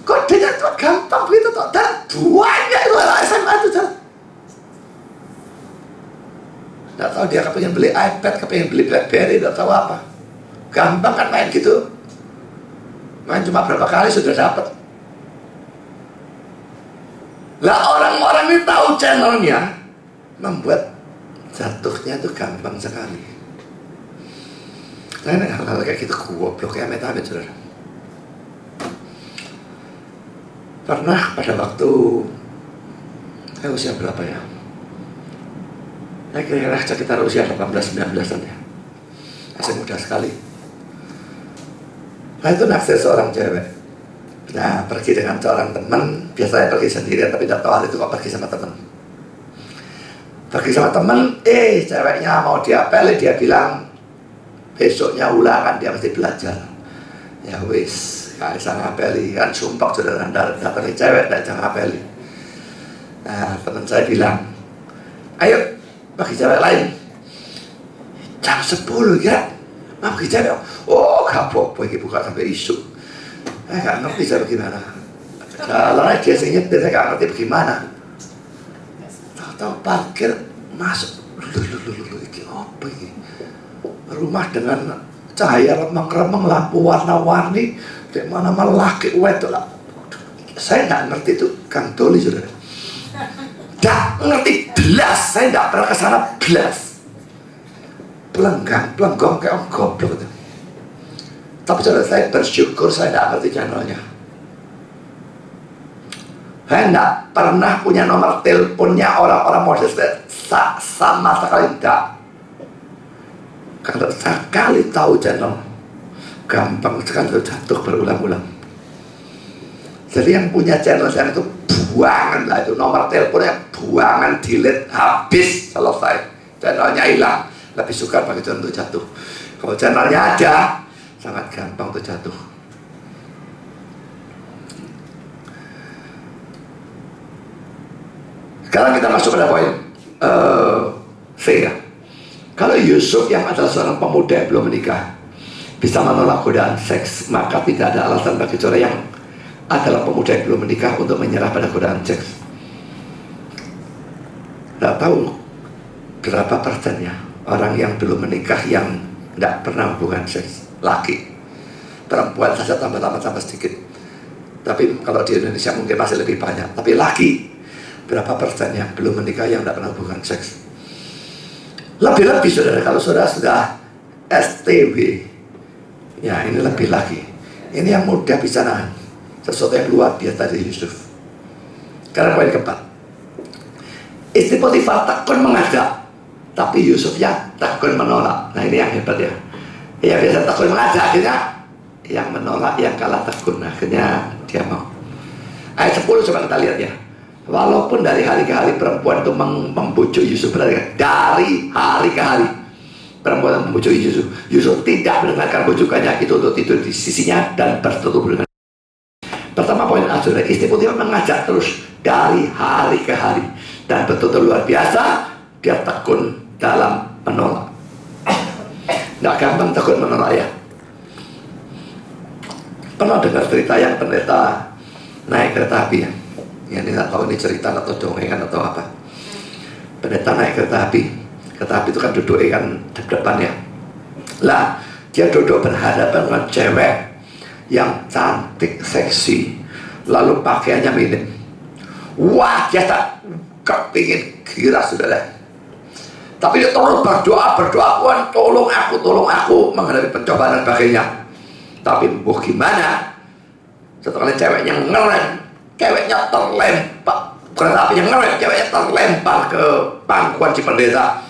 Kodenya tuh gampang begitu toh. Dan banyak itu anak SMA itu jalan. Nggak tahu dia kepengen beli iPad, kepengen beli BlackBerry, nggak tahu apa. Gampang kan main gitu. Main cuma berapa kali sudah dapat. Lah orang-orang ini tahu channelnya, membuat jatuhnya itu gampang sekali. Nah, ini hal-hal kayak gitu goblok kayak amit-amit, saudara. Pernah pada waktu saya usia berapa ya? Saya kira-kira sekitar usia 18-19an ya. Masih muda sekali. Nah itu naksir seorang cewek. Nah pergi dengan seorang teman. Biasanya pergi sendirian, tapi tidak tahu hari itu kok pergi sama teman. Pergi sama teman, ceweknya mau diapeli, dia bilang besoknya ulangan, dia mesti belajar. Ya wis, gak bisa ngapeli, kan sumpah saudara, datang cewek, tidak bisa ngapeli. Nah teman saya bilang, ayo bagi cewek lain jam 10 ya, bagi cewek. Oh gak apa-apa, ini buka sampai isu. Saya gak ngerti saya bagaimana. Kalau dia sih nyetir, saya gak ngerti bagaimana. Tahu-tahu parkir masuk, ini apa ini? Rumah dengan cahaya remeng-remeng, lampu warna-warni, di mana-mana laki wedok lah. Saya nggak ngerti itu Kang Doli, saudara. Nggak ngerti belas, saya nggak pernah kesana belas. Pelenggong kayak orang goblok itu. Tapi saudara, saya bersyukur saya nggak ngerti channelnya. Saya nggak pernah punya nomor teleponnya orang-orang model sama sekali tidak. Kalau sekali tahu channel, gampang sekali jatuh berulang-ulang. Jadi yang punya channel saya itu buangan lah, itu nomor teleponnya buangan, delete, habis, selesai. Channelnya hilang. Lebih suka pakai channel untuk jatuh. Kalau channelnya ada, sangat gampang untuk jatuh. Sekarang kita masuk pada poin C ya. Kalau Yusuf yang adalah seorang pemuda yang belum menikah bisa menolak godaan seks, maka tidak ada alasan bagi saudara yang adalah pemuda yang belum menikah untuk menyerah pada godaan seks. Tidak tahu berapa persennya orang yang belum menikah yang tidak pernah hubungan seks, laki. Perempuan saja tambah sedikit. Tapi kalau di Indonesia mungkin masih lebih banyak. Tapi laki, berapa persen yang belum menikah yang tidak pernah hubungan seks? Lebih-lebih saudara, kalau saudara sudah STW, ya ini lebih lagi. Ini yang mudah bisa nahan sesuatu yang luar biasa dari Yusuf. Karena poin keempat, istri Potifar tekun mengajak, tapi Yusuf yang tekun menolak. Nah ini yang hebat ya. Yang biasa tekun mengajak, akhirnya yang menolak, yang kalah tekun, akhirnya dia mau. Ayat 10 coba kita lihat ya. Walaupun dari hari ke hari perempuan itu membujuk Yusuf, dari hari ke hari perempuan membujuk Yusuf. Yusuf tidak mendengarkan bujukannya itu untuk tidur di sisinya dan bersetubuh dengan. Pertama poin A, istri Potifar mengajak terus dari hari ke hari dan betul-betul luar biasa dia tekun dalam menolak. Nggak gampang tekun menolak ya. Pernah dengar cerita yang pendeta naik kereta api ya? Ya ini nggak tahu ini cerita atau dongengan atau apa. Pendeta naik kereta api itu kan duduk kan depan ya. Lah dia duduk berhadapan dengan cewek yang cantik, seksi, lalu pakaiannya minim. Wah dia tak kepingin gila saudara. Tapi dia terus berdoa, Tuhan tolong aku menghadapi pencobaan dan sebagainya. Tapi gimana? Setelah ceweknya ngerem, ceweknya terlempar, kereta apinya ngerem, ceweknya terlempar ke pangkuan si pendeta.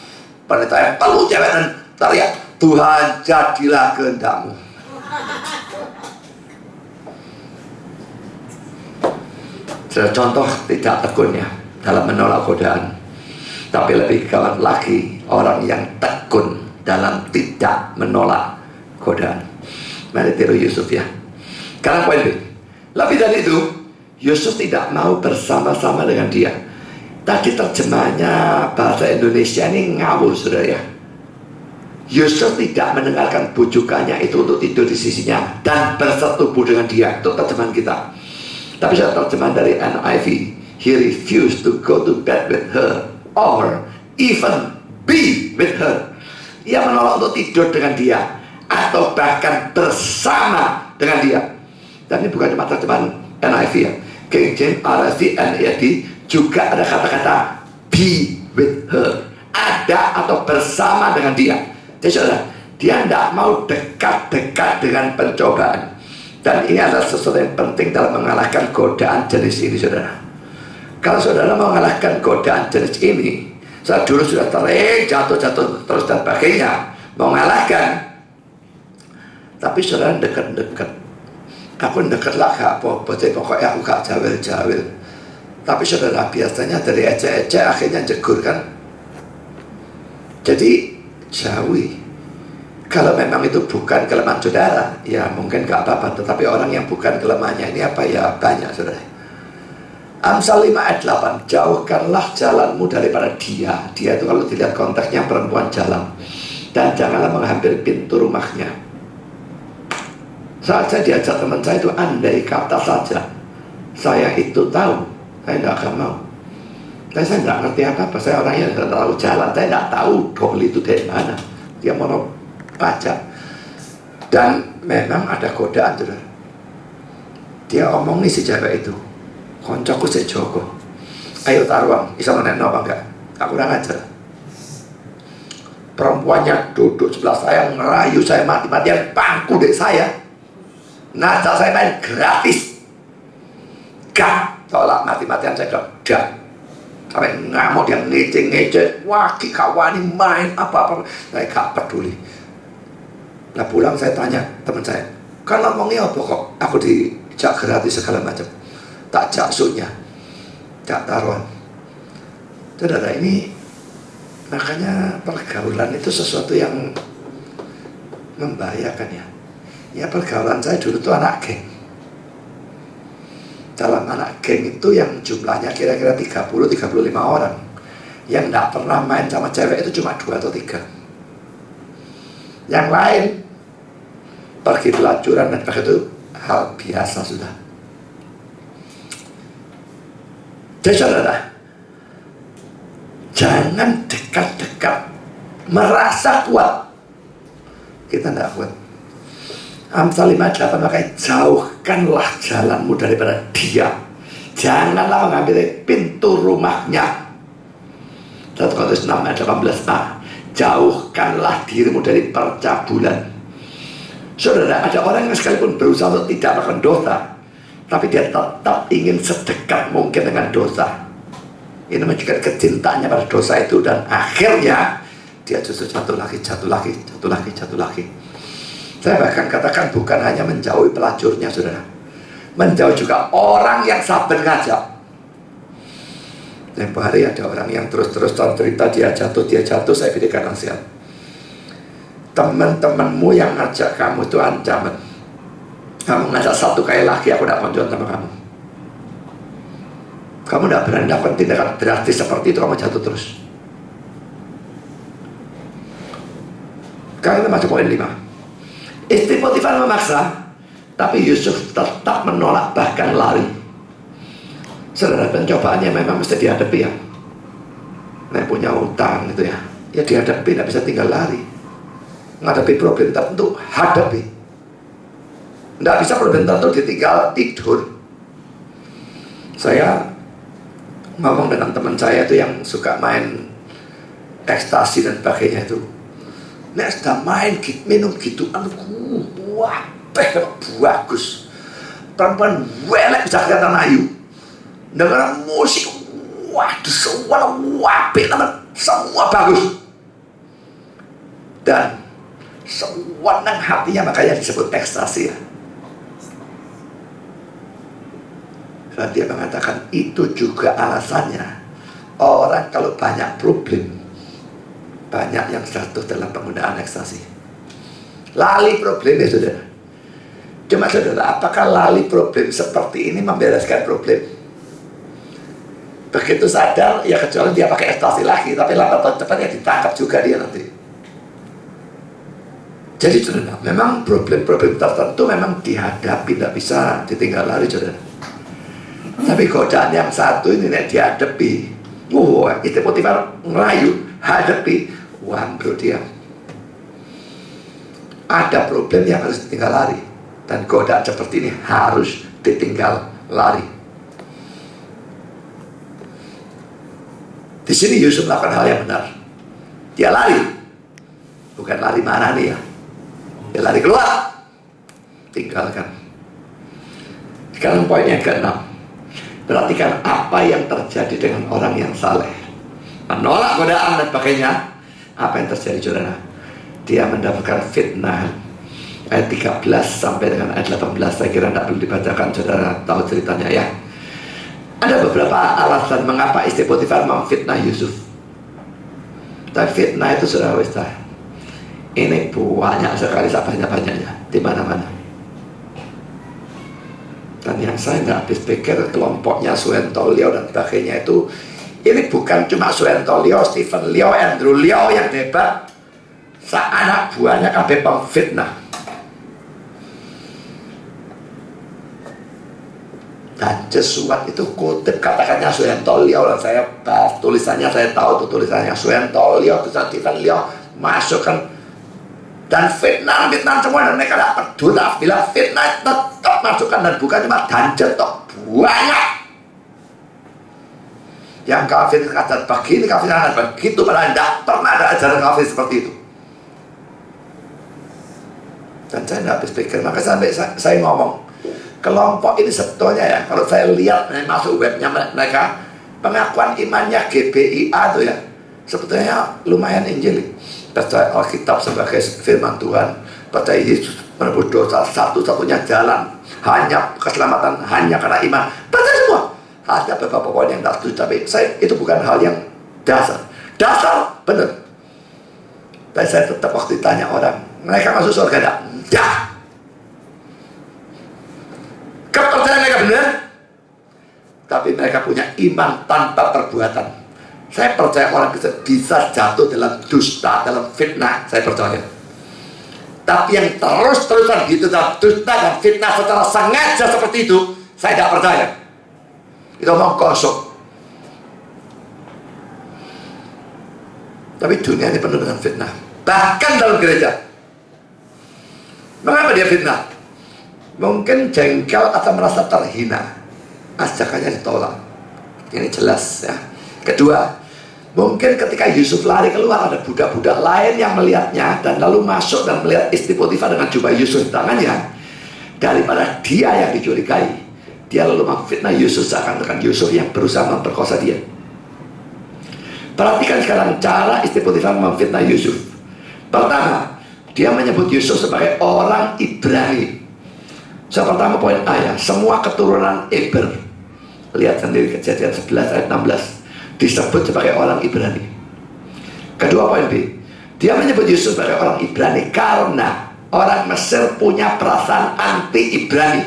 Pendeta yang peluk cewek dan teriak, Tuhan jadilah kehendak-Mu. Contoh tidak tekunnya dalam menolak godaan. Tapi lebih gawat lagi orang yang tekun dalam tidak menolak godaan. Mari tiru Yusuf ya. Sekarang poin B. Lebih dari itu, Yusuf tidak mau bersama-sama dengan dia. Tadi terjemahnya bahasa Indonesia ini ngawur saudara ya. Yusuf tidak mendengarkan bujukannya itu untuk tidur di sisinya dan bersetubuh dengan dia. Itu terjemahan kita. Tapi saya terjemahan dari NIV. He refused to go to bed with her or even be with her. Ia menolak untuk tidur dengan dia atau bahkan bersama dengan dia. Dan ini bukan cuma terjemahan NIV ya. King James, RSV, NIV juga ada kata-kata be with her, ada atau bersama dengan dia. Jadi saudara, dia tidak mau dekat-dekat dengan pencobaan. Dan ini adalah sesuatu yang penting dalam mengalahkan godaan jenis ini, saudara. Kalau saudara mau mengalahkan godaan jenis ini, saya dulu sudah jatuh-jatuh terus dan sebagainya, mau mengalahkan. Tapi saudara dekat-dekat, aku dekat lah gak apa-apa, pokoknya aku gak jawil-jawil. Tapi saudara, biasanya dari ecek-ecek akhirnya jegur kan. Jadi jauhi. Kalau memang itu bukan kelemahan saudara, ya mungkin gak apa-apa. Tetapi orang yang bukan kelemahannya ini apa ya, banyak saudara. Amsal 5 ayat 8, jauhkanlah jalanmu daripada dia. Dia itu kalau dilihat konteksnya perempuan jalan. Dan janganlah menghampiri pintu rumahnya. Saat saya diajak teman saya itu, andai kata saja saya itu tahu, saya tidak akan mau. Dan saya tidak ngerti apa-apa, saya orang yang tidak terlalu jalan. Saya tidak tahu doli itu dari mana. Dia mau baca. Dan memang ada godaan, saudara. Dia omong nih si cewek itu, koncoku si Joko, ayo taruang, bisa menenok apa enggak? Aku kurang ajar. Perempuannya duduk sebelah saya, ngerayu saya mati-matian, pangku dek saya, ngajak saya main gratis. Gak, tolak mati-matian saya gak. Sampai ngamuk, dia ngece-ngece, wah kawani main apa-apa, saya gak peduli. Nah pulang saya tanya teman saya, kan ngomongnya apa kok aku dijak gratis segala macam. Tak jaksunya, tak taruhan. Saudara, ini makanya pergaulan itu sesuatu yang membahayakan ya. Ya pergaulan saya dulu tuh anak geng. Dalam anak geng itu yang jumlahnya kira-kira 30-35 orang, yang tidak pernah main sama cewek itu cuma 2 atau 3. Yang lain pergi pelacuran dan begitu hal biasa sudah. Jadi saudara, jangan dekat-dekat merasa kuat. Kita tidak kuat. Amsal 5:8, makanya jauhkanlah jalanmu daripada dia. Janganlah mengambil pintu rumahnya. 1 Korintus 6:18a, jauhkanlah dirimu dari percabulan. Saudara, ada orang yang sekalipun berusaha untuk tidak melakukan dosa, tapi dia tetap ingin sedekat mungkin dengan dosa. Ini menunjukkan kecintaannya pada dosa itu, dan akhirnya dia justru jatuh lagi. Saya bahkan katakan bukan hanya menjauhi pelacurnya, saudara, menjauh juga orang yang sabar ngajak. Tempo hari ada orang yang terus cerita dia jatuh, saya berikan nasihat. Teman-temanmu yang ngajak kamu itu ancaman. Kamu ngajak 1 kali lagi, aku tidak konjon sama kamu. Kamu tidak berani lakukan tindakan drastis seperti itu, kamu jatuh terus. Kalian masuk poin 5. Istri Potifar memaksa, tapi Yusuf tetap menolak, bahkan lari. Saudara, pencobaannya memang mesti dihadapi ya. Nah, punya utang gitu ya, ya dihadapi, tidak bisa tinggal lari. Menghadapi problem tertentu, hadapi. Tidak bisa problem tertentu ditinggal tidur. Saya ngomong dengan teman saya itu yang suka main ekstasi dan sebagainya itu. Nek sudah main minum gitu, wah, bagus. Perempuan welek bisa kelihatan ayu. Dengar musik, waduh, semua wapik, semua bagus. Dan sewenang hatinya, makanya disebut ekstasi ya. Dan dia mengatakan itu juga alasannya orang kalau banyak problem, banyak yang jatuh dalam penggunaan ekstasi. Lali problemnya, saudara. Cuma saudara, apakah lali problem seperti ini membereskan problem? Begitu sadar, ya kecuali dia pakai ekstasi lagi, tapi lambat atau cepat ya ditangkap juga dia nanti. Jadi saudara, memang problem-problem tertentu memang dihadapi, tidak bisa ditinggal lari, saudara. Tapi godaan yang satu ini nek dihadapi, itu Potifar ngerayu, hadapi, bro dia. Ada problem yang harus ditinggal lari, dan godaan seperti ini harus ditinggal lari. Di sini Yusuf melakukan hal yang benar. Dia lari, bukan lari mana nih ya? Dia lari keluar, tinggalkan. Sekarang poin yang ke-6. Perhatikan apa yang terjadi dengan orang yang saleh, menolak godaan dan sebagainya. Apa yang terjadi, saudara? Dia mendapatkan fitnah. Ayat 13 sampai dengan ayat 18, saya kira tidak perlu dibacakan, saudara tahu ceritanya ya. Ada beberapa alasan mengapa istri Potifar memfitnah Yusuf. Tapi fitnah itu, saudara, ini banyak sekali, sebanyak-banyaknya di mana-mana. Dan yang saya nggak habis pikir, kelompoknya Suentolio dan sebagainya itu, ini bukan cuma Suentolio, Stephen Leo, Andrew Leo yang hebat. Anak buahnya kabeh pemfitnah. Dan Jesuat itu kutip katakannya Suentolio, dan saya bahas tulisannya, saya tahu tuh tulisannya Suentolio, Stephen Leo, masukkan. Dan fitnah semua, dan mereka tidak peduli. Bila fitnah tetap masukkan, dan bukan cuma danjet toh, banyak. Yang kafir kata begini, kafir kata begitu, padahal tidak pernah ada ajaran kafir seperti itu. Dan saya tidak habis pikir, maka sampai saya ngomong, kelompok ini sebetulnya ya, kalau saya lihat masuk webnya mereka, pengakuan imannya GBIA itu ya, sebetulnya lumayan Injili. Percaya Alkitab sebagai firman Tuhan, percaya Yesus menebus dosa, satu-satunya jalan, hanya keselamatan, hanya karena iman. Percaya semua. Ada beberapa poin yang tidak setuju, tapi itu bukan hal yang dasar. Dasar benar. Tapi saya tetap waktu ditanya orang, mereka masuk surga tidak? Tidak. Kepercayaan mereka benar, tapi mereka punya iman tanpa perbuatan. Saya percaya orang bisa jatuh dalam dusta, dalam fitnah, saya percaya. Tapi yang terus-terusan gitu dalam dusta dan fitnah secara sengaja seperti itu, saya tidak percaya. Itu omong kosong. Tapi dunia ini penuh dengan fitnah, bahkan dalam gereja. Mengapa dia fitnah? Mungkin jengkel atau merasa terhina, ajakannya ditolak. Ini jelas ya. Kedua, mungkin ketika Yusuf lari keluar, ada budak-budak lain yang melihatnya dan lalu masuk dan melihat istri Potifar dengan jubah Yusuf di tangannya. Daripada dia yang dicurigai, dia lalu memfitnah Yusuf, seakan-akan Yusuf yang berusaha memperkosa dia. Perhatikan sekarang cara istri Potifar memfitnah Yusuf. Pertama, dia menyebut Yusuf sebagai orang Ibrani. Pertama poin A ya, semua keturunan Eber. Lihat sendiri Kejadian 11 ayat 16. Disebut sebagai orang Ibrani. Kedua poin B, dia menyebut Yusuf sebagai orang Ibrani karena orang Mesir punya perasaan anti Ibrani.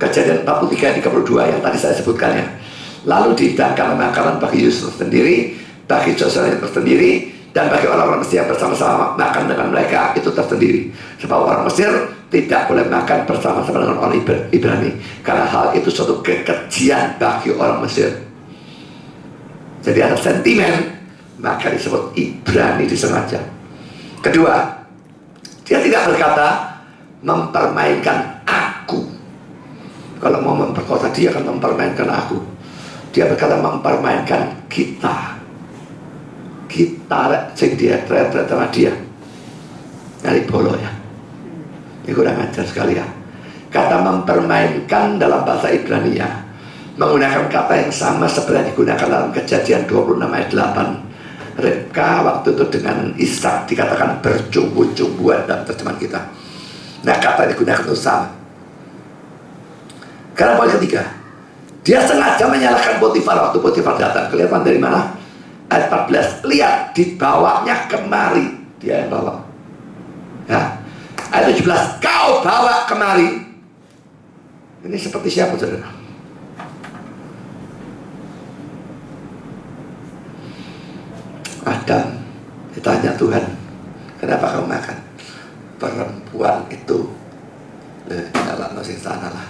Kejadian 43 ayat 32 yang tadi saya sebutkan ya. Lalu dihidangkan makanan bagi Yusuf sendiri, bagi saudaranya tersendiri, dan bagi orang-orang Mesir yang bersama-sama makan dengan mereka itu tersendiri. Sebab orang Mesir tidak boleh makan bersama-sama dengan orang Ibrani, karena hal itu suatu kekejian bagi orang Mesir. Jadi ada sentimen, maka disebut Ibrani disengaja. Kedua, dia tidak berkata mempermainkan aku. Kalau mau memperkosa dia akan mempermainkan aku. Dia berkata mempermainkan kita. Kita sing dia terhadap sama dia. Dari bolo ya. Ini kurang ajar sekali ya. Kata mempermainkan dalam bahasa Ibrani ya, menggunakan kata yang sama seperti yang digunakan dalam Kejadian 26 ayat 8. Ribka waktu itu dengan Ishak dikatakan bercumbu-cumbuan dalam terjemahan kita. Nah, kata yang digunakan itu sama. Karena poin ketiga, dia sengaja menyalahkan Potifar waktu Potifar datang. Kelihatan dari mana? Ayat 14. Lihat, dibawanya kemari. Dia yang bawa ya. Ayat 17, kau bawa kemari. Ini seperti siapa, saudara? Adam ditanya Tuhan, kenapa kamu makan? Perempuan itu nyala masih sana lah.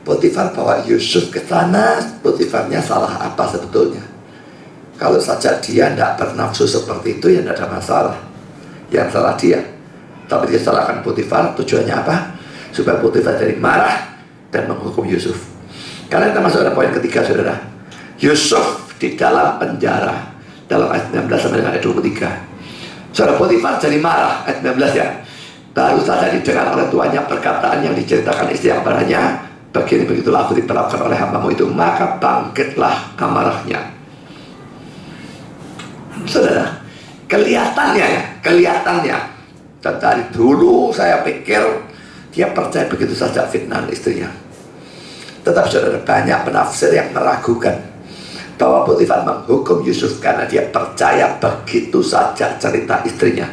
Potifar bawa Yusuf ke sana. Potifarnya salah apa sebetulnya? Kalau saja dia tidak bernafsu seperti itu, ya tidak ada masalah. Yang salah dia. Tapi dia salahkan Potifar, tujuannya apa? Supaya Potifar jadi marah dan menghukum Yusuf. Karena kita masuk pada poin ketiga, saudara. Yusuf di dalam penjara, dalam ayat 19 sampai dengan ayat 23. Saudara, Potifar jadi marah, ayat 19 ya. Baru saja didengar oleh tuannya perkataan yang diceritakan istri yang padanya, begini begitulah aku diperlakukan oleh hambamu itu, maka bangkitlah amarahnya. Saudara, kelihatannya, dan dari dulu saya pikir dia percaya begitu saja fitnah istrinya. Tetapi saudara, banyak penafsir yang meragukan bahwa Potifar menghukum Yusuf karena dia percaya begitu saja cerita istrinya.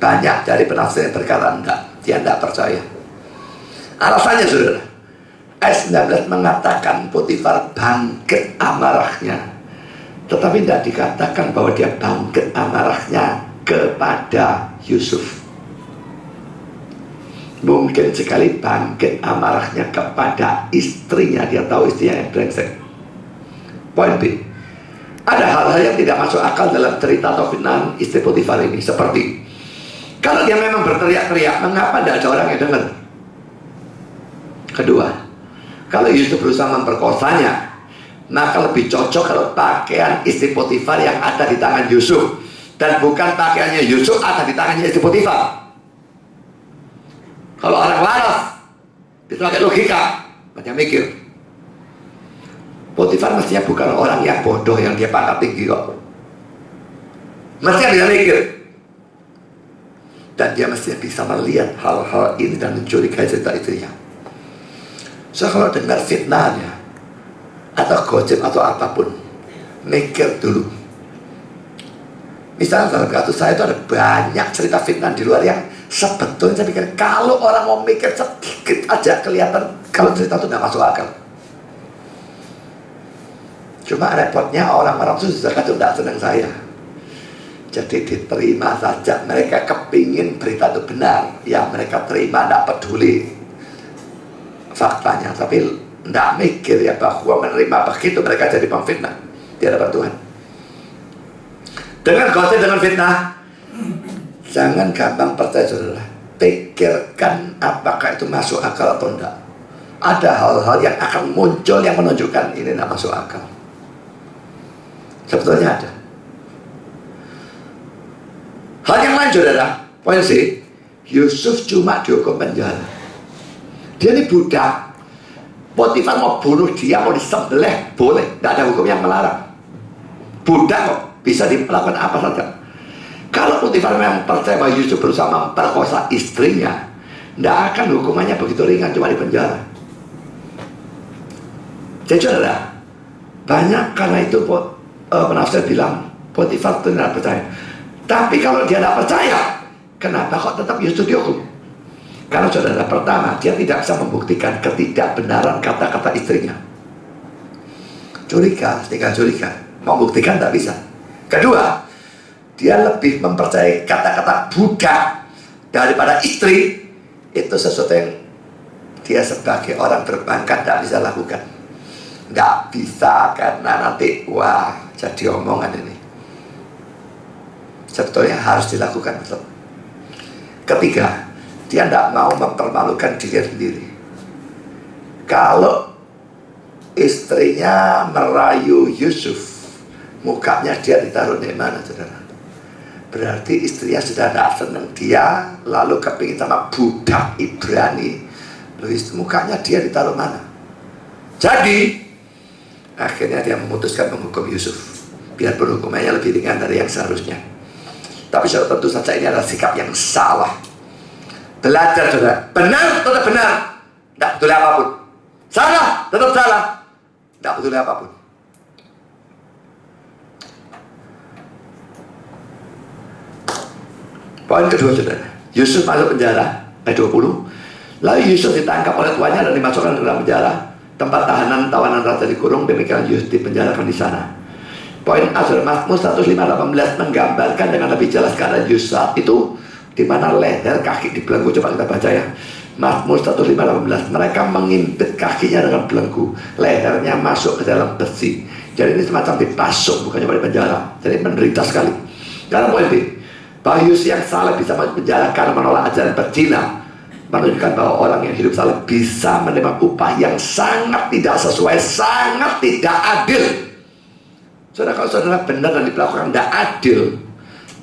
Banyak dari penafsir yang berkata enggak, dia enggak percaya. Alasannya saudara, ayat 19 mengatakan Potifar bangkit amarahnya, tetapi tidak dikatakan bahwa dia bangkit amarahnya kepada Yusuf. Mungkin sekali bangkit amarahnya kepada istrinya. Dia tahu istrinya yang brengsek. Poin B, ada hal-hal yang tidak masuk akal dalam cerita atau fitnah istri Potifar ini. Seperti, kalau dia memang berteriak-teriak, mengapa tidak ada orang yang dengar? Kedua, kalau Yusuf berusaha memperkosanya, maka lebih cocok kalau pakaian istri Potifar yang ada di tangan Yusuf, dan bukan pakaiannya Yusuf ada di tangannya istri Potifar. Kalau orang waras, itu pakai logika, banyak mikir. Potifar mestinya bukan orang yang bodoh yang dia pangkat tinggi kok. Mestinya bisa mikir. Dan dia mestinya bisa melihat hal-hal ini dan mencurigai cerita istrinya. So kalau dengar fitnahnya atau gosip atau apapun, mikir dulu. Misalnya dalam kasus saya itu ada banyak cerita fitnah di luar yang sebetulnya saya pikir kalau orang mau mikir sedikit aja kelihatan kalau cerita itu tidak masuk akal. Cuma repotnya orang-orang itu tidak senang saya. Jadi diterima saja. Mereka kepingin berita itu benar, ya mereka terima, tidak peduli faktanya. Tapi tidak mikir ya bahwa menerima begitu mereka jadi pemfitnah di hadapan Tuhan. Dengan gosip, dengan fitnah, jangan gampang percaya saudara. Pikirkan apakah itu masuk akal atau tidak. Ada hal-hal yang akan muncul yang menunjukkan ini tidak masuk akal. Sebetulnya ada. Hal yang lain saudara, poin C, Yusuf cuma dihukum penjara. Dia ini budak. Potifar mau bunuh dia, mau disembelih, boleh, tidak ada hukum yang melarang. Budak kok, bisa dilakukan apa saja. Kalau Potifar memang percaya bahwa Yusuf berusaha memperkosa istrinya, tidak akan hukumannya begitu ringan, cuma di penjara. Jadi saudara, banyak karena itu penafsir bilang Potifar itu tidak percaya. Tapi kalau dia tidak percaya, kenapa kok tetap Yusuf dihukum? Karena saudara, pertama, dia tidak bisa membuktikan ketidakbenaran kata-kata istrinya. Curiga, tinggal curiga. Membuktikan tidak bisa. Kedua, dia lebih mempercayai kata-kata budak daripada istri. Itu sesuatu yang dia sebagai orang berpangkat tidak bisa lakukan. Tidak bisa karena nanti, wah, jadi omongan ini. Sebetulnya harus dilakukan betul. Ketiga, dia tidak mau mempermalukan diri sendiri. Kalau istrinya merayu Yusuf, mukanya dia ditaruh di mana, saudara? Berarti istrinya sudah tidak senang dia, lalu kepingin sama budak Ibrani. Lalu mukanya dia ditaruh mana? Jadi, akhirnya dia memutuskan menghukum Yusuf. Biarpun hukumannya lebih ringan dari yang seharusnya. Tapi saudara, tentu saja ini adalah sikap yang salah. Belajar saudara, benar tetap benar, tidak peduli apapun. Salah tetap salah, tidak peduli apapun. Poin kedua saudara, Yusuf masuk penjara ayat 20. Lalu Yusuf ditangkap oleh tuannya dan dimasukkan ke dalam penjara, tempat tawanan raja dikurung. Demikian Yusuf dipenjarakan di sana. Poin A, Mazmur 105:18 menggambarkan dengan lebih jelas keadaan Yusuf saat itu, di mana leher kaki dibelenggu. Coba kita baca ya. Mazmur 105:18, mereka mengimpit kakinya dengan belenggu, lehernya masuk ke dalam besi. Jadi ini semacam dipasung, bukannya di penjara. Jadi menderita sekali. Karena poin B, bahwa Yus yang saleh bisa masuk penjara karena menolak ajaran berzina, menunjukkan bahwa orang yang hidup saleh bisa menerima upah yang sangat tidak sesuai, sangat tidak adil. Saudara, kalau saudara benar dan diperlakukan tidak adil,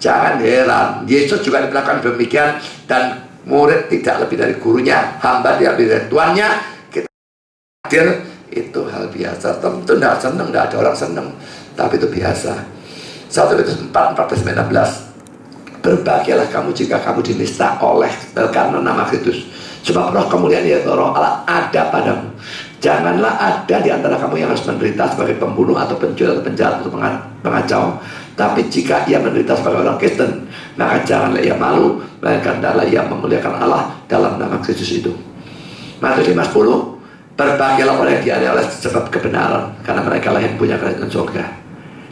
jangan heran Yesus juga diperlakukan demikian, dan murid tidak lebih dari gurunya, hamba tidak lebih dari tuannya. Kita adil, itu hal biasa. Tentu tidak senang, tidak ada orang senang, tapi itu biasa. 1 Petrus 4:14, berbahagialah kamu jika kamu dinista oleh karena nama Kristus, sebab roh kemuliaan yaitu roh Allah ada padamu. Janganlah ada di antara kamu yang harus menderita sebagai pembunuh atau pencuri atau penjahat atau pengacau. Tapi jika ia menderita sebagai orang Kristen, maka janganlah ia malu, melainkan hendaklah ia memuliakan Allah dalam nama Kristus itu. Matius 5:10, berbahagialah orang yang dianiaya oleh sebab kebenaran, karena mereka lah yang punya kerajaan surga.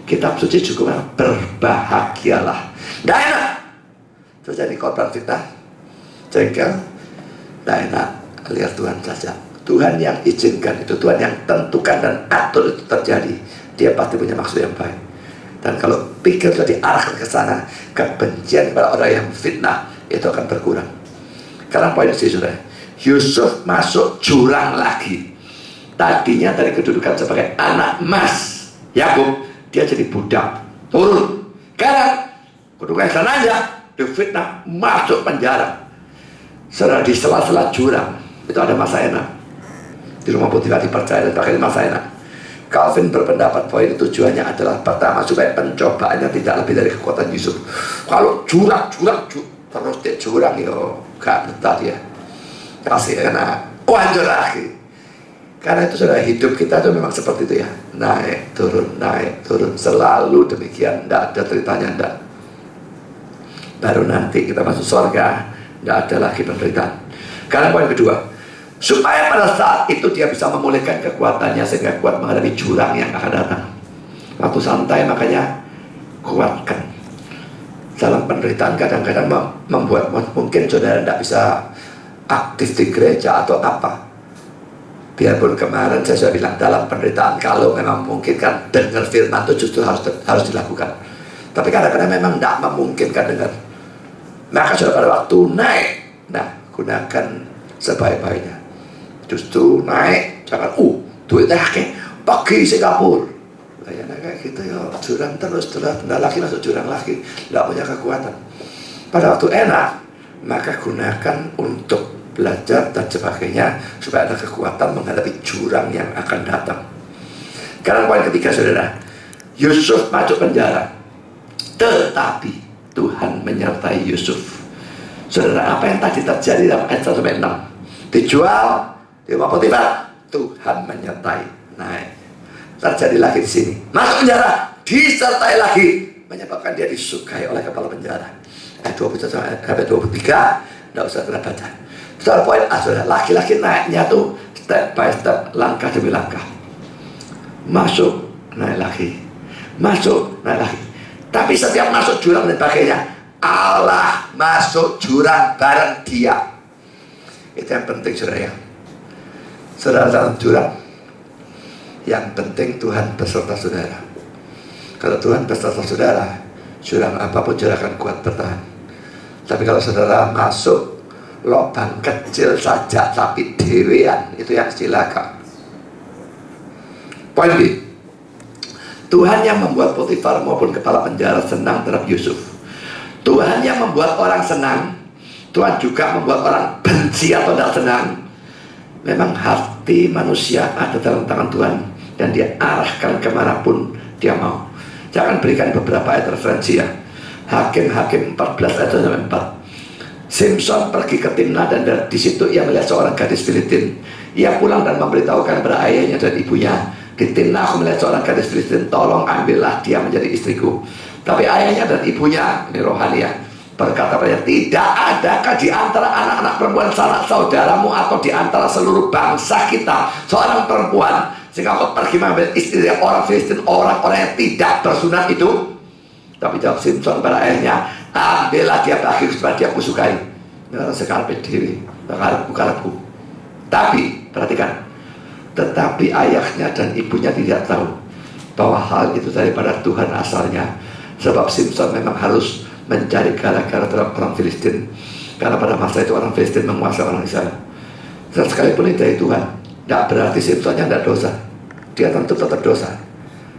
Kitab suci juga berbahagialah. Tidak enak terjadi korban fitnah, jengkel, tidak enak. Lihat Tuhan saja. Tuhan yang izinkan itu, Tuhan yang tentukan dan atur itu terjadi. Dia pasti punya maksud yang baik. Dan kalau pikir sudah diarahkan ke sana, kebencian kepada orang yang fitnah itu akan berkurang. Sekarang poin sih sudah, Yusuf masuk jurang lagi. Tadinya dari kedudukan sebagai anak emas Yakub, dia jadi budak, turun. Sekarang kedudukan sana aja, difitnah, masuk penjara. Saudara, di sela-sela jurang itu ada masa enak. Di rumah Potifar dipercaya dan pakai masa enak. Calvin berpendapat bahwa ini tujuannya adalah pertama, supaya pencobaannya tidak lebih dari kekuatan Yusuf. Kalau jurang terus dia jurang, yo gak betah dia. Kasih enak, hancur lagi. Karena itu sudah hidup kita itu memang seperti itu ya, naik turun, selalu demikian. Tidak ada ceritanya, tidak. Baru nanti kita masuk surga, tidak ada lagi penderitaan. Karena poin kedua, supaya pada saat itu dia bisa memulihkan kekuatannya sehingga kuat menghadapi jurang yang akan datang. Waktu santai makanya kuatkan. Dalam penderitaan kadang-kadang membuat mungkin saudara tidak bisa aktif di gereja atau apa. Biarpun kemarin saya sudah bilang, dalam penderitaan kalau memang mungkin kan dengar firman itu justru harus dilakukan. Tapi kadang-kadang memang tidak memungkinkan dengar. Maka sudah pada waktu naik, nah gunakan sebaik-baiknya. Justru naik, jangan duitnya pergi Singapura. Kayaknya kayak gitu ya, jurang terus, tidak lagi masuk jurang lagi, tidak punya kekuatan. Pada waktu enak, maka gunakan untuk belajar dan sebagainya, supaya ada kekuatan menghadapi jurang yang akan datang. Sekarang poin ketiga saudara, Yusuf masuk penjara, tetapi Tuhan menyertai Yusuf. Saudara, apa yang tadi terjadi dalam ayat 1-6? Dijual di rumah Potifar, Tuhan menyertai. Naik, terjadi lagi di sini, masuk penjara, disertai lagi, menyebabkan dia disukai oleh kepala penjara. Ayat 23, tidak usah kita baca. Soal poin A, saudara, laki-laki naiknya tuh step by step, langkah demi langkah. Masuk, naik lagi, masuk, naik lagi. Tapi setiap masuk jurang dan sebagainya, Allah masuk jurang bareng dia. Itu yang penting saudara ya. Saudara dalam jurang, yang penting Tuhan beserta saudara. Kalau Tuhan beserta saudara, jurang apapun saudara akan kuat bertahan. Tapi kalau saudara masuk lubang kecil saja tapi dewean, itu yang silakan. Poin B, Tuhan yang membuat Potifar maupun kepala penjara senang terhadap Yusuf. Tuhan yang membuat orang senang, Tuhan juga membuat orang benci atau tidak senang. Memang hati manusia ada dalam tangan Tuhan, dan dia arahkan kemanapun dia mau. Jangan berikan beberapa ayat referensi ya. Hakim 14 ayat 4. Simpson pergi ke Timnah, dan di situ ia melihat seorang gadis Filistin. Ia pulang dan memberitahukan kepada ayahnya dan ibunya, di Timnah aku melihat seorang gadis Filistin, tolong ambillah dia menjadi istriku. Tapi ayahnya dan ibunya, ini rohani ya, berkata padanya, tidak adakah di antara anak-anak perempuan sanak saudaramu atau di antara seluruh bangsa kita seorang perempuan sehingga kau pergi mengambil istri dari orang Filistin, orang-orang yang tidak bersunat itu? Tapi jawab Simpson pada ayahnya, ambillah dia bagi supaya dia kusukai. Sekarang berdiri, kalapku. Tapi, perhatikan, tetapi ayahnya dan ibunya tidak tahu bahwa hal itu daripada Tuhan asalnya. Sebab Simpson memang harus mencari gara-gara terhadap orang Filistin, karena pada masa itu orang Filistin menguasai orang Israel. Dan sekalipun itu dari Tuhan, tidak berarti Simpsonnya tidak dosa. Dia tentu tetap dosa.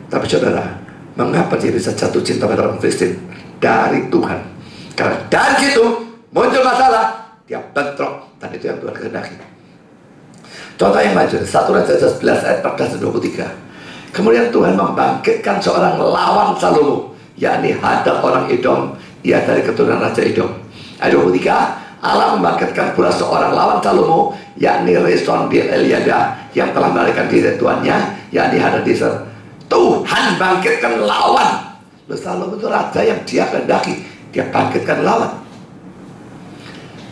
Tapi saudara, mengapa dia bisa jatuh cinta pada orang Filistin? Dari Tuhan. Karena dari situ muncul masalah, dia bentrok, dan itu yang Tuhan kehendaki. Contoh yang lain, 1 Raja 11 ayat 14-23. Kemudian Tuhan membangkitkan seorang lawan Salomo, yakni Hadad orang Edom, ia dari keturunan Raja Edom. Ayat 23, Allah membangkitkan pula seorang lawan Salomo, yakni Rezon bin Eliada, yang telah melarikan diri tuannya, yakni Hadadezer. Tuhan bangkitkan lawan. Lalu Salomo itu raja yang dia kehendaki, dia bangkitkan lawan.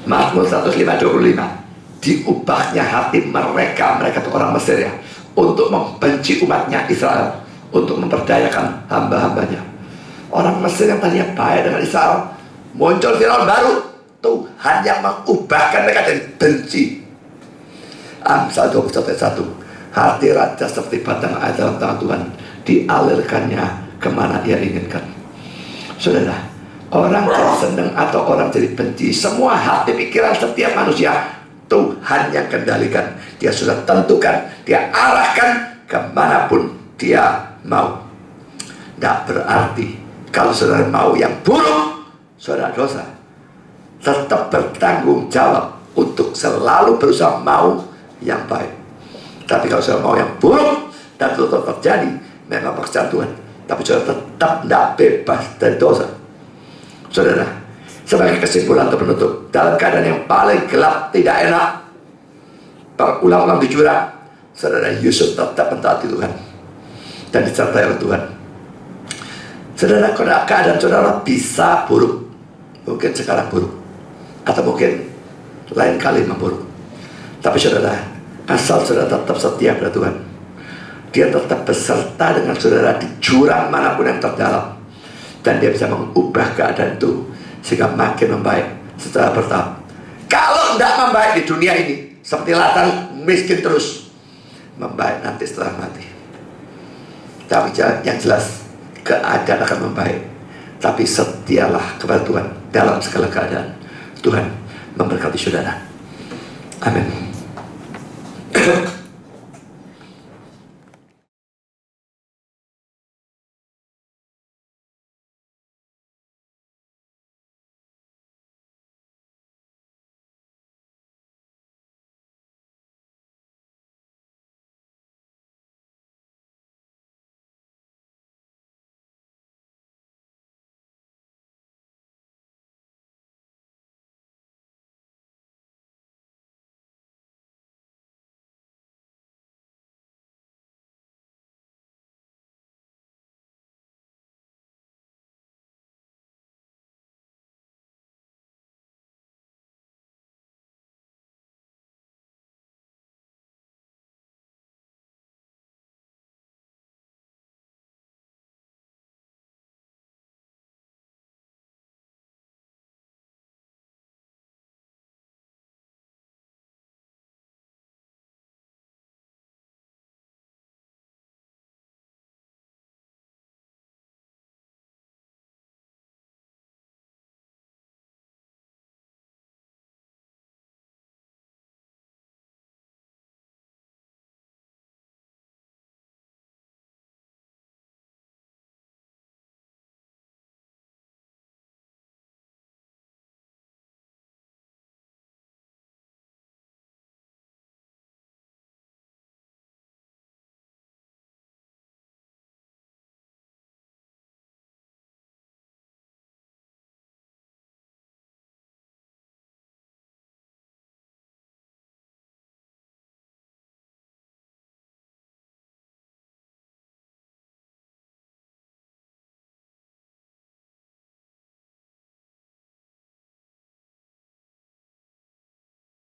Mazmur 105:25. Diubahnya hati mereka itu orang Mesir ya, untuk membenci umatnya Israel, untuk memperdayakan hamba-hambanya. Orang Mesir yang tadinya baik dengan Israel, muncul Firaun baru, Tuhan yang mengubahkan mereka jadi benci. Amsal 21:1. Hati raja seperti batang air dalam tangan Tuhan, dialirkannya kemana ia inginkan. Saudara, orang tersenang atau orang jadi benci, semua hati pikiran setiap manusia Tuhan yang kendalikan. Dia sudah tentukan, dia arahkan kemanapun dia mau. Tidak berarti kalau saudara mau yang buruk, saudara dosa. Tetap bertanggung jawab untuk selalu berusaha mau yang baik. Tapi kalau saudara mau yang buruk dan itu tetap terjadi, memang pekerjaan Tuhan. Tapi saudara tetap tidak bebas dari dosa. Saudara, sebagai kesimpulan untuk penutup, dalam keadaan yang paling gelap, tidak enak, berulang-ulang di jurang, saudara Yusuf tetap mentaati Tuhan dan disertai oleh Tuhan. Saudara, keadaan saudara bisa buruk, mungkin sekarang buruk, atau mungkin lain kali memburuk. Tapi saudara, asal saudara tetap setia pada Tuhan, dia tetap beserta dengan saudara di jurang manapun yang terdalam, dan dia bisa mengubah keadaan itu sehingga makin membaik secara bertahap. Kalau tidak membaik di dunia ini, seperti Lazarus miskin terus, membaik nanti setelah mati. Tapi yang jelas, keadaan akan membaik. Tapi setialah kepada Tuhan dalam segala keadaan. Tuhan memberkati saudara. Amin.